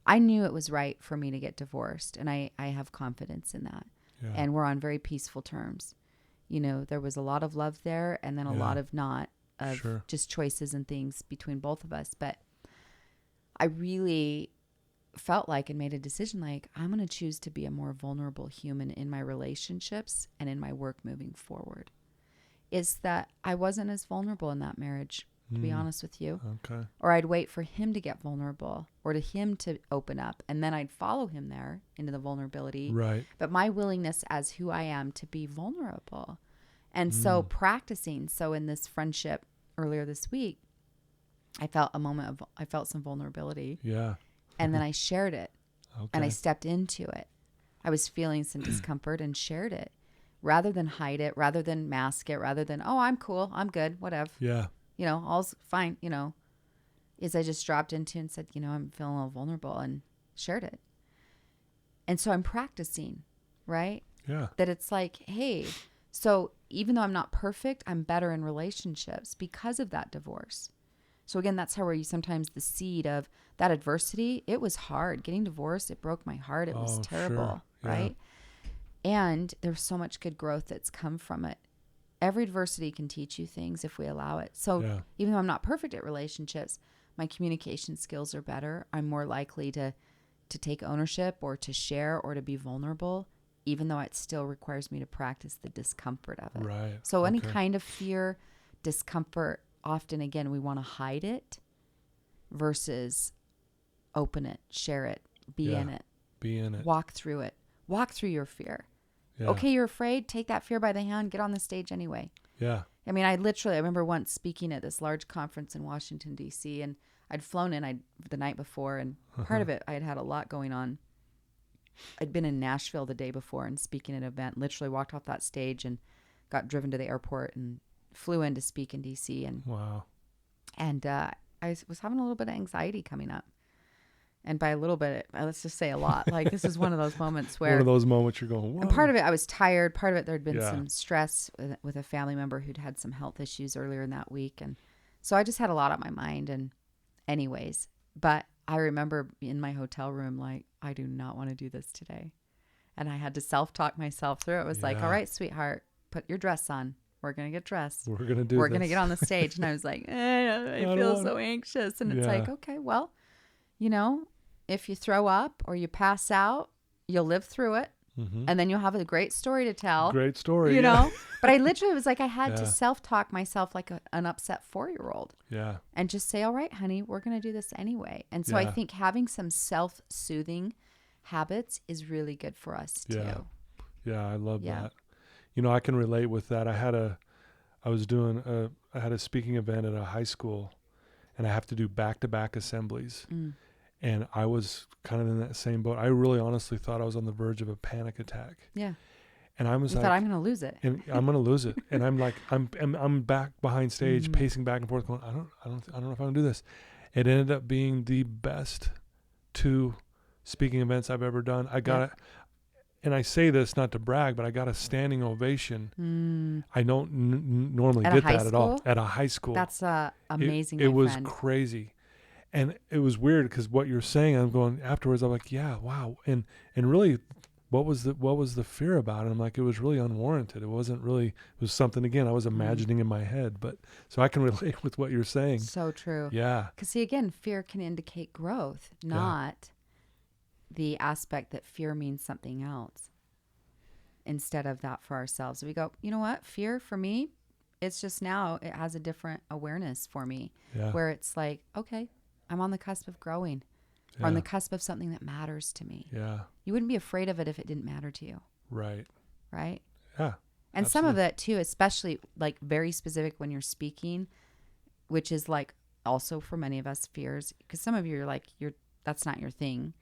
I knew it was right for me to get divorced, and I have confidence in that. Yeah. And we're on very peaceful terms. There was a lot of love there, and then a lot of not, of Sure. just choices and things between both of us. But I really felt like and made a decision like, I'm going to choose to be a more vulnerable human in my relationships and in my work moving forward. Is that I wasn't as vulnerable in that marriage, to be honest with you. Okay. Or I'd wait for him to get vulnerable or to him to open up, and then I'd follow him there into the vulnerability. Right. But my willingness as who I am to be vulnerable. And so practicing. So in this friendship earlier this week, I felt some vulnerability. Yeah. And then I shared it. Okay. And I stepped into it. I was feeling some discomfort and shared it. Rather than hide it, rather than mask it, rather than, oh, I'm cool, I'm good, whatever. Yeah. All's fine, is I just dropped into and said, I'm feeling a little vulnerable and shared it. And so I'm practicing, right? Yeah. That it's like, hey, so even though I'm not perfect, I'm better in relationships because of that divorce. So again, that's how sometimes the seed of that adversity, it was hard. Getting divorced, it broke my heart. It was terrible, sure. right? And there's so much good growth that's come from it. Every adversity can teach you things if we allow it. So even though I'm not perfect at relationships, my communication skills are better. I'm more likely to take ownership or to share or to be vulnerable, even though it still requires me to practice the discomfort of it. Right. So any kind of fear, discomfort, often, again, we want to hide it versus open it, share it, be in it. Be in it. Walk through it. Walk through your fear. Yeah. Okay, you're afraid. Take that fear by the hand. Get on the stage anyway. Yeah. I mean, I remember once speaking at this large conference in Washington, D.C., and I'd flown in the night before, and part of it, I had a lot going on. I'd been in Nashville the day before and speaking at an event, literally walked off that stage and got driven to the airport and flew in to speak in D.C. Wow. And I was having a little bit of anxiety coming up. And by a little bit, let's just say a lot. Like, this is one of those moments where... One of those moments you're going, whoa. And part of it, I was tired. Part of it, there'd been some stress with a family member who'd had some health issues earlier in that week. And so I just had a lot on my mind. And anyways, but I remember in my hotel room, like, I do not want to do this today. And I had to self-talk myself through it. It was like, all right, sweetheart, put your dress on. We're going to get dressed. We're going to do We're this. going to get on the stage. And I was like, I feel so anxious. And it's like, okay, well, if you throw up or you pass out, you'll live through it. Mm-hmm. And then you'll have a great story to tell. Great story. You know? But I literally was like, I had to self-talk myself like an upset 4-year-old. Yeah. And just say, all right, honey, we're going to do this anyway. And so I think having some self-soothing habits is really good for us too. Yeah, I love that. I can relate with that. I had a speaking event at a high school, and I have to do back-to-back assemblies. Mm. And I was kind of in that same boat. I really honestly thought I was on the verge of a panic attack. Yeah. And I was You like, thought, I'm going to lose it. and I'm going to lose it. And I'm like, I'm back behind stage, pacing back and forth, going, I don't know if I'm going to do this. It ended up being the best 2 speaking events I've ever done. I got it. And I say this not to brag, but I got a standing ovation. I don't normally get that at all at a high school. That's amazing. It was crazy. And it was weird because what you're saying, I'm going afterwards, I'm like, yeah, wow. And really, what was the fear about it? I'm like, it was really unwarranted. It wasn't really, it was something, again, I was imagining in my head. But so I can relate with what you're saying. So true. Yeah. Because see, again, fear can indicate growth, not the aspect that fear means something else instead of that for ourselves. We go, you know what? Fear for me, it's just now it has a different awareness for me where it's like, okay, I'm on the cusp of growing or on the cusp of something that matters to me. Yeah. You wouldn't be afraid of it if it didn't matter to you. Right. Right. Yeah. And absolutely. some of that too, especially like very specific when you're speaking, which is like also for many of us fears, because some of you are like, that's not your thing.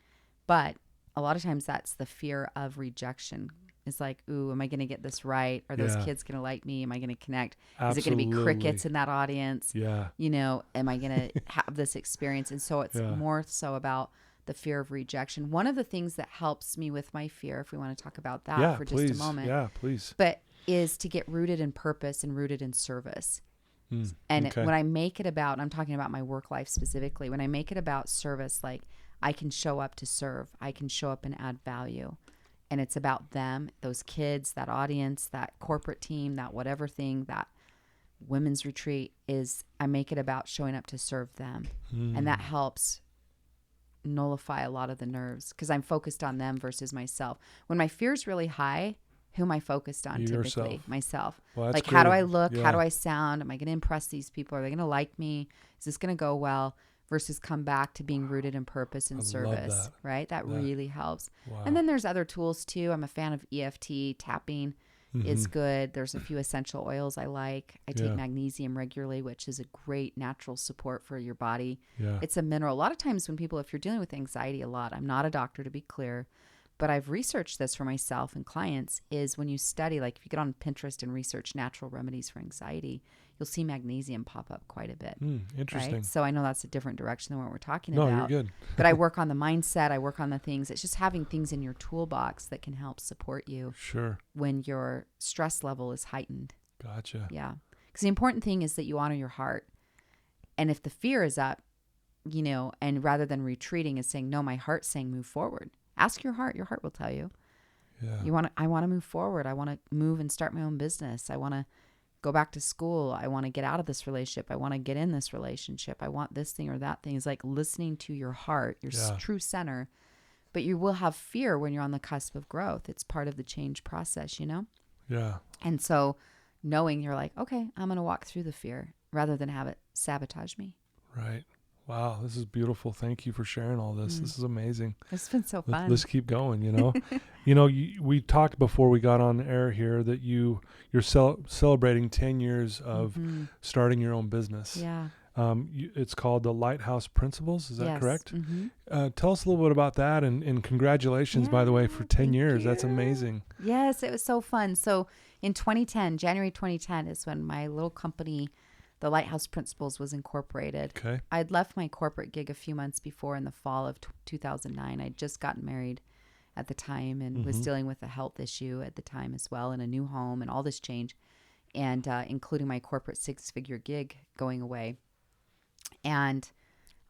But a lot of times that's the fear of rejection. It's like, ooh, am I going to get this right? Are those kids going to like me? Am I going to connect? Absolutely. Is it going to be crickets in that audience? Yeah. You know, am I going to have this experience? And so it's more so about the fear of rejection. One of the things that helps me with my fear, if we want to talk about that for just a moment. Yeah, please. But is to get rooted in purpose and rooted in service. And when I make it about, I'm talking about my work life specifically, when I make it about service, like I can show up to serve, I can show up and add value. And it's about them, those kids, that audience, that corporate team, that whatever thing, that women's retreat is, I make it about showing up to serve them. And that helps nullify a lot of the nerves because I'm focused on them versus myself. When my fear's really high, who am I focused on? Yourself. Typically? Myself. Well, like, good. How do I look? Yeah. How do I sound? Am I going to impress these people? Are they going to like me? Is this going to go well? Versus come back to being rooted in purpose and service, right? That really helps. Wow. And then there's other tools too. I'm a fan of EFT. Tapping is good. There's a few essential oils I like. I take magnesium regularly, which is a great natural support for your body. Yeah. It's a mineral. A lot of times when people, if you're dealing with anxiety a lot, I'm not a doctor to be clear, but I've researched this for myself and clients, is when you study, like if you get on Pinterest and research natural remedies for anxiety, you'll see magnesium pop up quite a bit. Interesting. Right? So I know that's a different direction than what we're talking No, about. you're good. But I work on the mindset. I work on the things. It's just having things in your toolbox that can help support you when your stress level is heightened. Gotcha. Yeah. Because the important thing is that you honor your heart. And if the fear is up, you know, and rather than retreating is saying, no, my heart's saying move forward. Ask your heart. Your heart will tell you. Yeah. I want to move forward. I want to move and start my own business. I want to go back to school. I want to get out of this relationship. I want to get in this relationship. I want this thing or that thing. It's like listening to your heart, your true center. But you will have fear when you're on the cusp of growth. It's part of the change process, you know? Yeah. And so knowing you're like, okay, I'm going to walk through the fear rather than have it sabotage me. Right. Wow, this is beautiful. Thank you for sharing all this. This is amazing. It's been so fun. Let's keep going, you know. We talked before we got on air here that you're celebrating 10 years of starting your own business. Yeah. It's called the Lighthouse Principles. Is that correct? Mm-hmm. Tell us a little bit about that, and congratulations, by the way, for 10 years. That's amazing. Yes, it was so fun. So in 2010, January 2010 is when my little company, the Lighthouse Principles, was incorporated. Okay. I'd left my corporate gig a few months before in the fall of 2009. I'd just gotten married at the time and was dealing with a health issue at the time as well, and a new home and all this change, and including my corporate 6-figure gig going away. And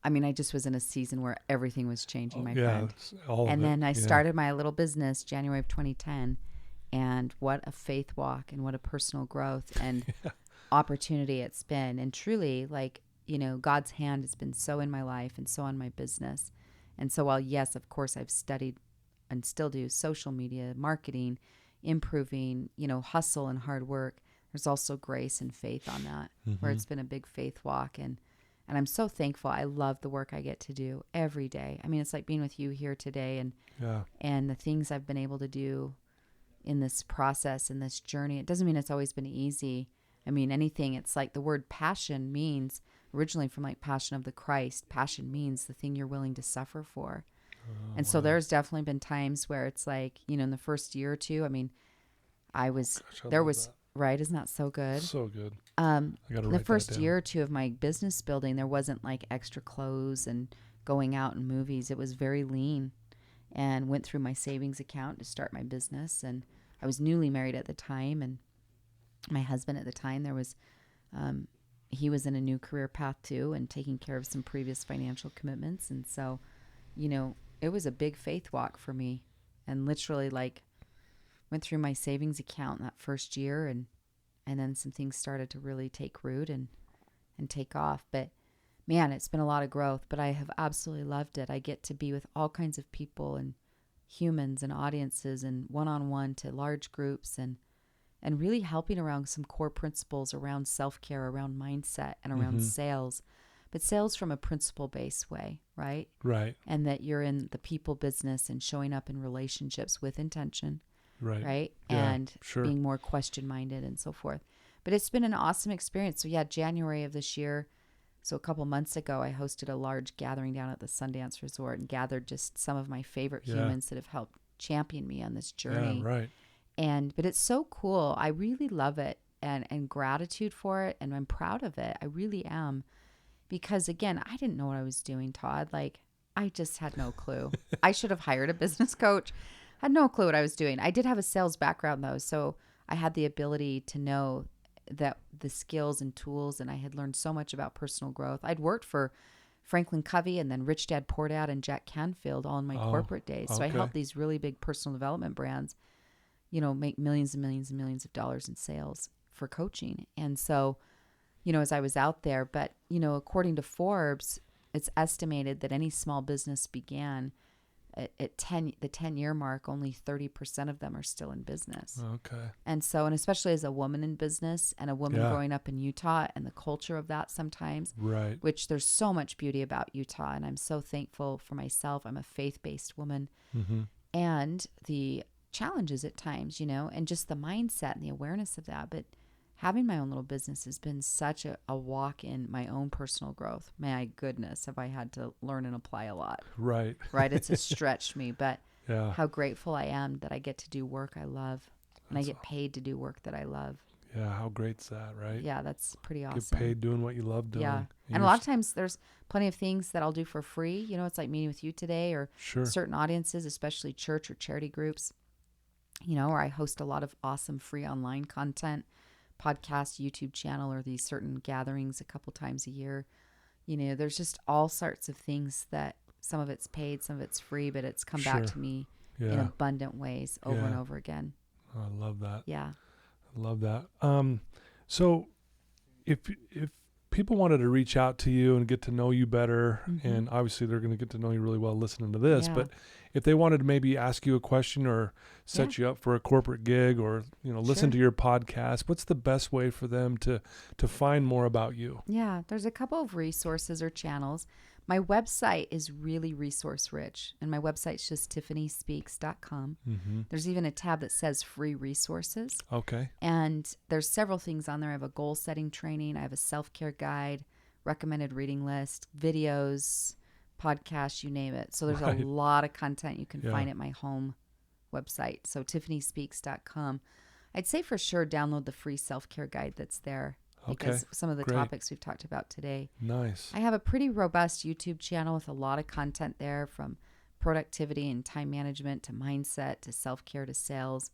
I mean, I just was in a season where everything was changing, my friend. And then I started my little business January of 2010, and what a faith walk and what a personal growth and opportunity it's been. And truly, like, you know, God's hand has been so in my life and so on my business. And so while, yes, of course, I've studied and still do social media, marketing, improving, you know, hustle and hard work, there's also grace and faith on that, where it's been a big faith walk. And I'm so thankful. I love the work I get to do every day. I mean, it's like being with you here today and the things I've been able to do in this process, in this journey. It doesn't mean it's always been easy. I mean, anything, it's like the word passion means originally from like Passion of the Christ. Passion means the thing you're willing to suffer for. Oh, And so wow. there's definitely been times where it's like, you know, in the first year or two, I mean, Gosh, I there love was, that. right? Isn't that so good? So good. I got to In the write that first down. year or two of my business building, there wasn't like extra clothes and going out and movies. It was very lean, and went through my savings account to start my business. And I was newly married at the time, and my husband at the time, he was in a new career path too, and taking care of some previous financial commitments. And so, you know, it was a big faith walk for me, and literally like went through my savings account that first year, and then some things started to really take root and take off. But man, it's been a lot of growth, but I have absolutely loved it. I get to be with all kinds of people and humans and audiences, and one-on-one to large groups, and really helping around some core principles around self-care, around mindset, and around Mm-hmm. sales, but sales from a principle-based way, right? Right. And that you're in the people business and showing up in relationships with intention, Right. right? Yeah, And sure. being more question-minded and so forth. But it's been an awesome experience. So yeah, January of this year, so a couple months ago, I hosted a large gathering down at the Sundance Resort and gathered just some of my favorite Yeah. humans that have helped champion me on this Yeah, journey. right. But it's so cool. I really love it, and gratitude for it, and I'm proud of it. I really am, because again, I didn't know what I was doing, Todd. Like, I just had no clue. I should have hired a business coach. I had no clue what I was doing. I did have a sales background though, so I had the ability to know that the skills and tools, and I had learned so much about personal growth. I'd worked for Franklin Covey and then Rich Dad Poor Dad and Jack Canfield all in my Oh, corporate days. So I okay. helped these really big personal development brands, you know, make millions and millions and millions of dollars in sales for coaching. And so, you know, as I was out there, but, you know, according to Forbes, it's estimated that any small business began at the 10-year mark, only 30% of them are still in business. Okay. And so, and especially as a woman in business and a woman Yeah. growing up in Utah, and the culture of that sometimes, Right. which there's so much beauty about Utah. And I'm so thankful for myself. I'm a faith-based woman, Mm-hmm. and the challenges at times, you know, and just the mindset and the awareness of that. But having my own little business has been such a walk in my own personal growth. My goodness, have I had to learn and apply a lot, Right. right? It's stretched me, but Yeah. how grateful I am that I get to do work I love, and I That's get paid to do work that I love. Yeah. How great's that, right? Yeah, that's pretty Get awesome. paid doing what you love doing. Yeah. And a lot of times there's plenty of things that I'll do for free. You know, it's like meeting with you today, or Sure. certain audiences, especially church or charity groups, you know, or I host a lot of awesome free online content, podcast, YouTube channel, or these certain gatherings a couple times a year. You know, there's just all sorts of things that some of it's paid, some of it's free, but it's come back Sure. to me Yeah. in abundant ways over and Yeah. over again. I love that. Yeah. I love that. So if people wanted to reach out to you and get to know you better, Mhm. and obviously they're going to get to know you really well listening to this, Yeah. but if they wanted to maybe ask you a question or set you up for a corporate gig, or, you know, listen Sure. to your podcast, what's the best way for them to find more about you? Yeah, there's a couple of resources or channels. My website is really resource rich, and my website's just tiffanyspeaks.com. Mm-hmm. There's even a tab that says free resources, Okay. and there's several things on there. I have a goal setting training, I have a self-care guide, recommended reading list, videos, podcasts, you name it. So there's Right. a lot of content you can Yeah. find at my home website. So tiffanyspeaks.com. I'd say for sure download the free self-care guide that's there, because some of the Great. topics we've talked about today. Nice. I have a pretty robust YouTube channel with a lot of content there, from productivity and time management to mindset to self-care to sales.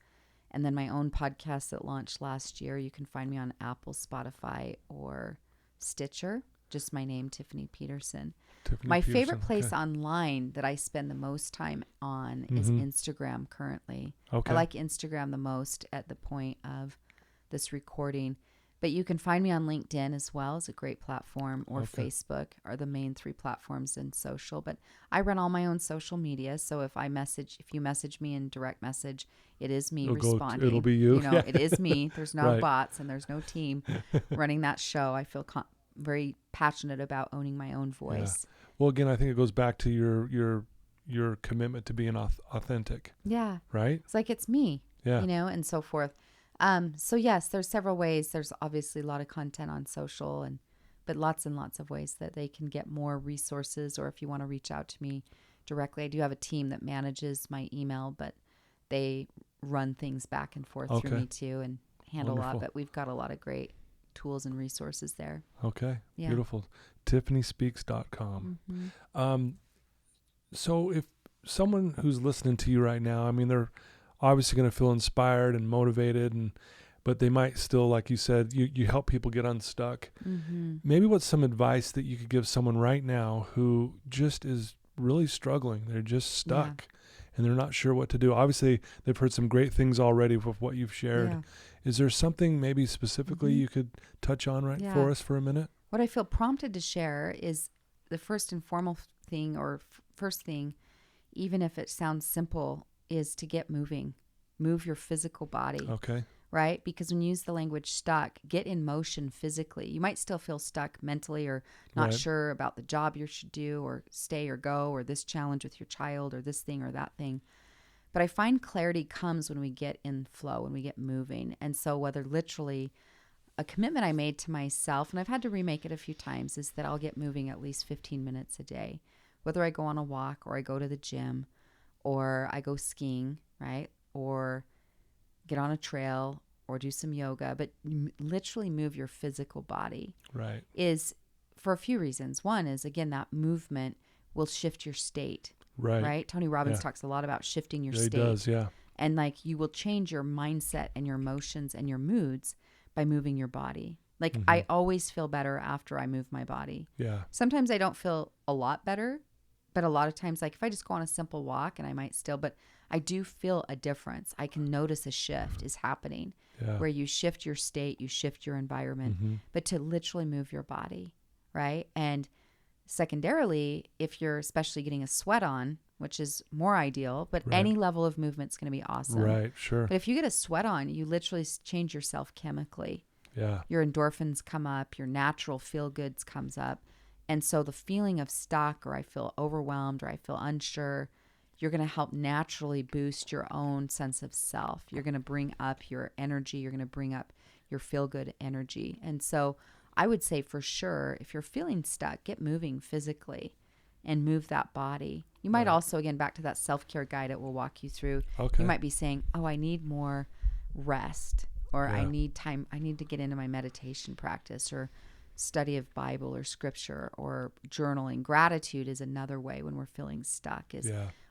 And then my own podcast that launched last year. You can find me on Apple, Spotify, or Stitcher. Just my name, Tiffany Peterson. Tiffany My Peterson. favorite place Okay. online that I spend the most time on is Mhm. Instagram currently. Okay. I like Instagram the most at the point of this recording. But you can find me on LinkedIn as well. It's a great platform, or Okay. Facebook are the main three platforms in social. But I run all my own social media. So if you message me in direct message, it is me responding. It'll be you. You know, it is me. There's no Right. bots, and there's no team running that show. I feel very passionate about owning my own voice. Well, again, I think it goes back to your commitment to being authentic, Yeah. right? It's like it's me, Yeah. you know, and so forth. So yes, there's several ways. There's obviously a lot of content on social, but lots and lots of ways that they can get more resources. Or if you want to reach out to me directly, I do have a team that manages my email, but they run things back and forth through me too and handle a lot. But we've got a lot of great tools and resources there. Okay. Yeah. Beautiful. TiffanySpeaks.com. So if someone who's listening to you right now, I mean, they're obviously going to feel inspired and motivated, but they might still, like you said, you help people get unstuck. Maybe what's some advice that you could give someone right now who just is really struggling? They're just stuck and they're not sure what to do. Obviously, they've heard some great things already with what you've shared. Yeah. Is there something maybe specifically you could touch on for us for a minute? What I feel prompted to share is the first and foremost thing, or first thing, even if it sounds simple, is to get moving. Move your physical body. Okay. Right? Because when you use the language stuck, get in motion physically. You might still feel stuck mentally or not sure about the job you should do or stay or go or this challenge with your child or this thing or that thing. But I find clarity comes when we get in flow, when we get moving. And so whether literally a commitment I made to myself, and I've had to remake it a few times, is that I'll get moving at least 15 minutes a day. Whether I go on a walk or I go to the gym or I go skiing, right? Or get on a trail or do some yoga, but literally move your physical body. Right. Is for a few reasons. One is, again, that movement will shift your state. Right. Tony Robbins talks a lot about shifting your state. He does, yeah. And like you will change your mindset and your emotions and your moods by moving your body. Like I always feel better after I move my body. Yeah. Sometimes I don't feel a lot better, but a lot of times, like if I just go on a simple walk, and I might still, but I do feel a difference. I can notice a shift is happening where you shift your state, you shift your environment, but to literally move your body, right? And secondarily, if you're especially getting a sweat on, which is more ideal, but any level of movement is going to be awesome. Right, sure. But if you get a sweat on, you literally change yourself chemically. Yeah. Your endorphins come up, your natural feel-goods comes up. And so the feeling of stuck, or I feel overwhelmed, or I feel unsure, you're going to help naturally boost your own sense of self. You're going to bring up your energy. You're going to bring up your feel-good energy. And so I would say for sure, if you're feeling stuck, get moving physically and move that body. You might also, again, back to that self-care guide it will walk you through. Okay. You might be saying, oh, I need more rest, or I need time. I need to get into my meditation practice, or study of Bible or scripture, or journaling. Gratitude is another way when we're feeling stuck.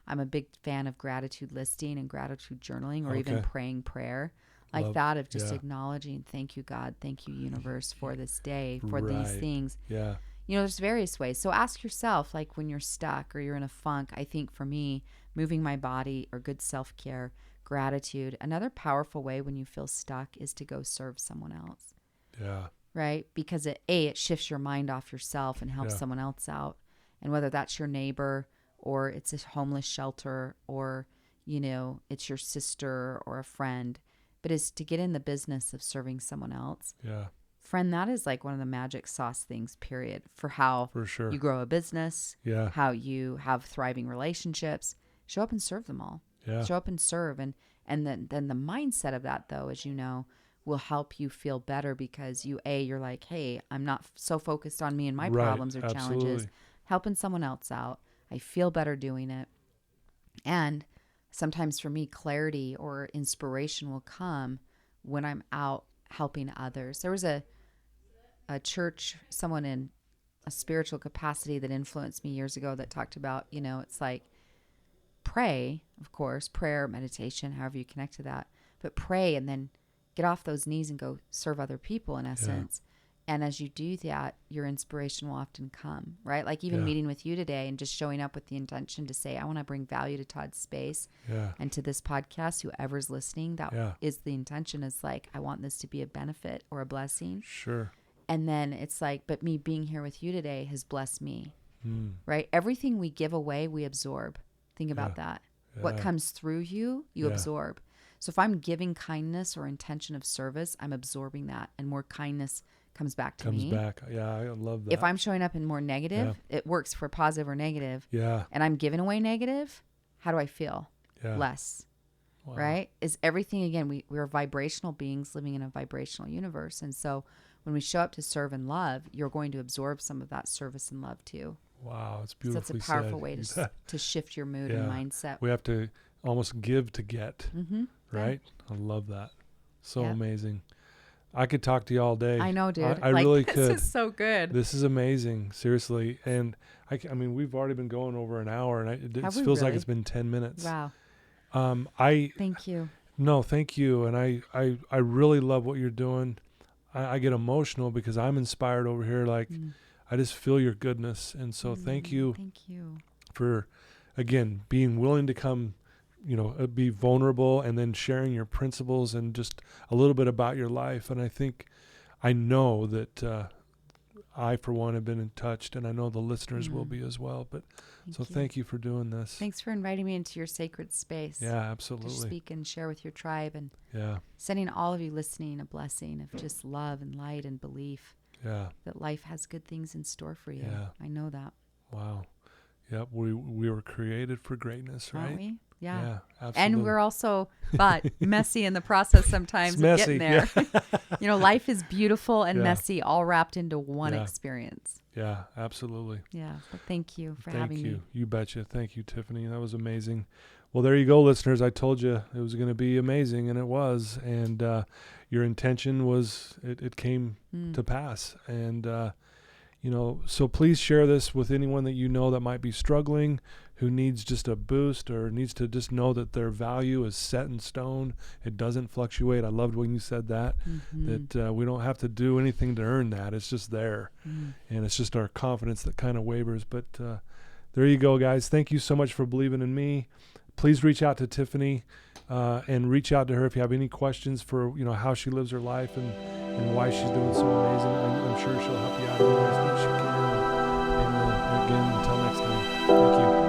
I'm a big fan of gratitude listing and gratitude journaling, or even praying prayer like that, of just acknowledging, thank you, God, thank you, universe, for this day, for these things. Yeah. You know, there's various ways. So ask yourself, like when you're stuck or you're in a funk, I think for me, moving my body or good self-care, gratitude. Another powerful way when you feel stuck is to go serve someone else. Yeah. Right? Because it shifts your mind off yourself and helps someone else out. And whether that's your neighbor, or it's a homeless shelter, or, you know, it's your sister or a friend, but is to get in the business of serving someone else. Yeah. Friend, that is like one of the magic sauce things, period, for how you grow a business, how you have thriving relationships. Show up and serve them all. Yeah. Show up and serve. And then the mindset of that, though, as you know, will help you feel better, because you're like, hey, I'm not so focused on me and my problems or challenges, helping someone else out. I feel better doing it. And sometimes for me, clarity or inspiration will come when I'm out helping others. There was a church, someone in a spiritual capacity that influenced me years ago, that talked about, you know, it's like pray, of course, prayer, meditation, however you connect to that, but pray and then get off those knees and go serve other people, in essence. And as you do that, your inspiration will often come, right? Like even meeting with you today and just showing up with the intention to say, I want to bring value to Todd's space and to this podcast, whoever's listening, that is the intention, is like, I want this to be a benefit or a blessing. Sure. And then it's like, but me being here with you today has blessed me, right? Everything we give away, we absorb. Think about that. What comes through you, you absorb. So if I'm giving kindness or intention of service, I'm absorbing that, and more kindness comes back to me. Yeah, I love that. If I'm showing up in more negative, it works for positive or negative. Yeah. And I'm giving away negative, how do I feel? Yeah. Less. Wow. Right? Is everything, again, we're vibrational beings living in a vibrational universe. And so when we show up to serve and love, you're going to absorb some of that service and love too. Wow, it's So beautifully that's a powerful said. way to shift your mood and mindset. We have to almost give to get, right? Yeah. I love that. So Yeah. amazing. I could talk to you all day. I know, dude. I really this could. This is so good. This is amazing, seriously. And I mean, we've already been going over an hour, and it feels like it's been 10 minutes. Wow. Thank you. No, thank you. And I really love what you're doing. I get emotional because I'm inspired over here. Like, I just feel your goodness. And so thank you. Thank you for, again, being willing to come, be vulnerable and then sharing your principles and just a little bit about your life. And I know that I, for one, have been touched, and I know the listeners will be as well. But thank you for doing this. Thanks for inviting me into your sacred space. Yeah, absolutely. To speak and share with your tribe, and sending all of you listening a blessing of just love and light and belief. Yeah. That life has good things in store for you. Yeah. I know that. Wow. Yep. We were created for greatness, right? Aren't we? Yeah. Yeah, absolutely. And we're also, messy in the process sometimes of getting there. Yeah. Life is beautiful and messy, all wrapped into one experience. Yeah, absolutely. Yeah. But thank you for having me. Thank you. You betcha. Thank you, Tiffany. That was amazing. Well, there you go, listeners. I told you it was going to be amazing, and it was. And your intention was, it came to pass. And, so please share this with anyone that you know that might be struggling, who needs just a boost or needs to just know that their value is set in stone. It doesn't fluctuate. I loved when you said that, that we don't have to do anything to earn that. It's just there. And it's just our confidence that kind of wavers. But there you go, guys. Thank you so much for believing in me. Please reach out to Tiffany and reach out to her if you have any questions for, how she lives her life and why she's doing so amazing. I'm sure she'll help you out in the ways that she can. And again, until next time, thank you.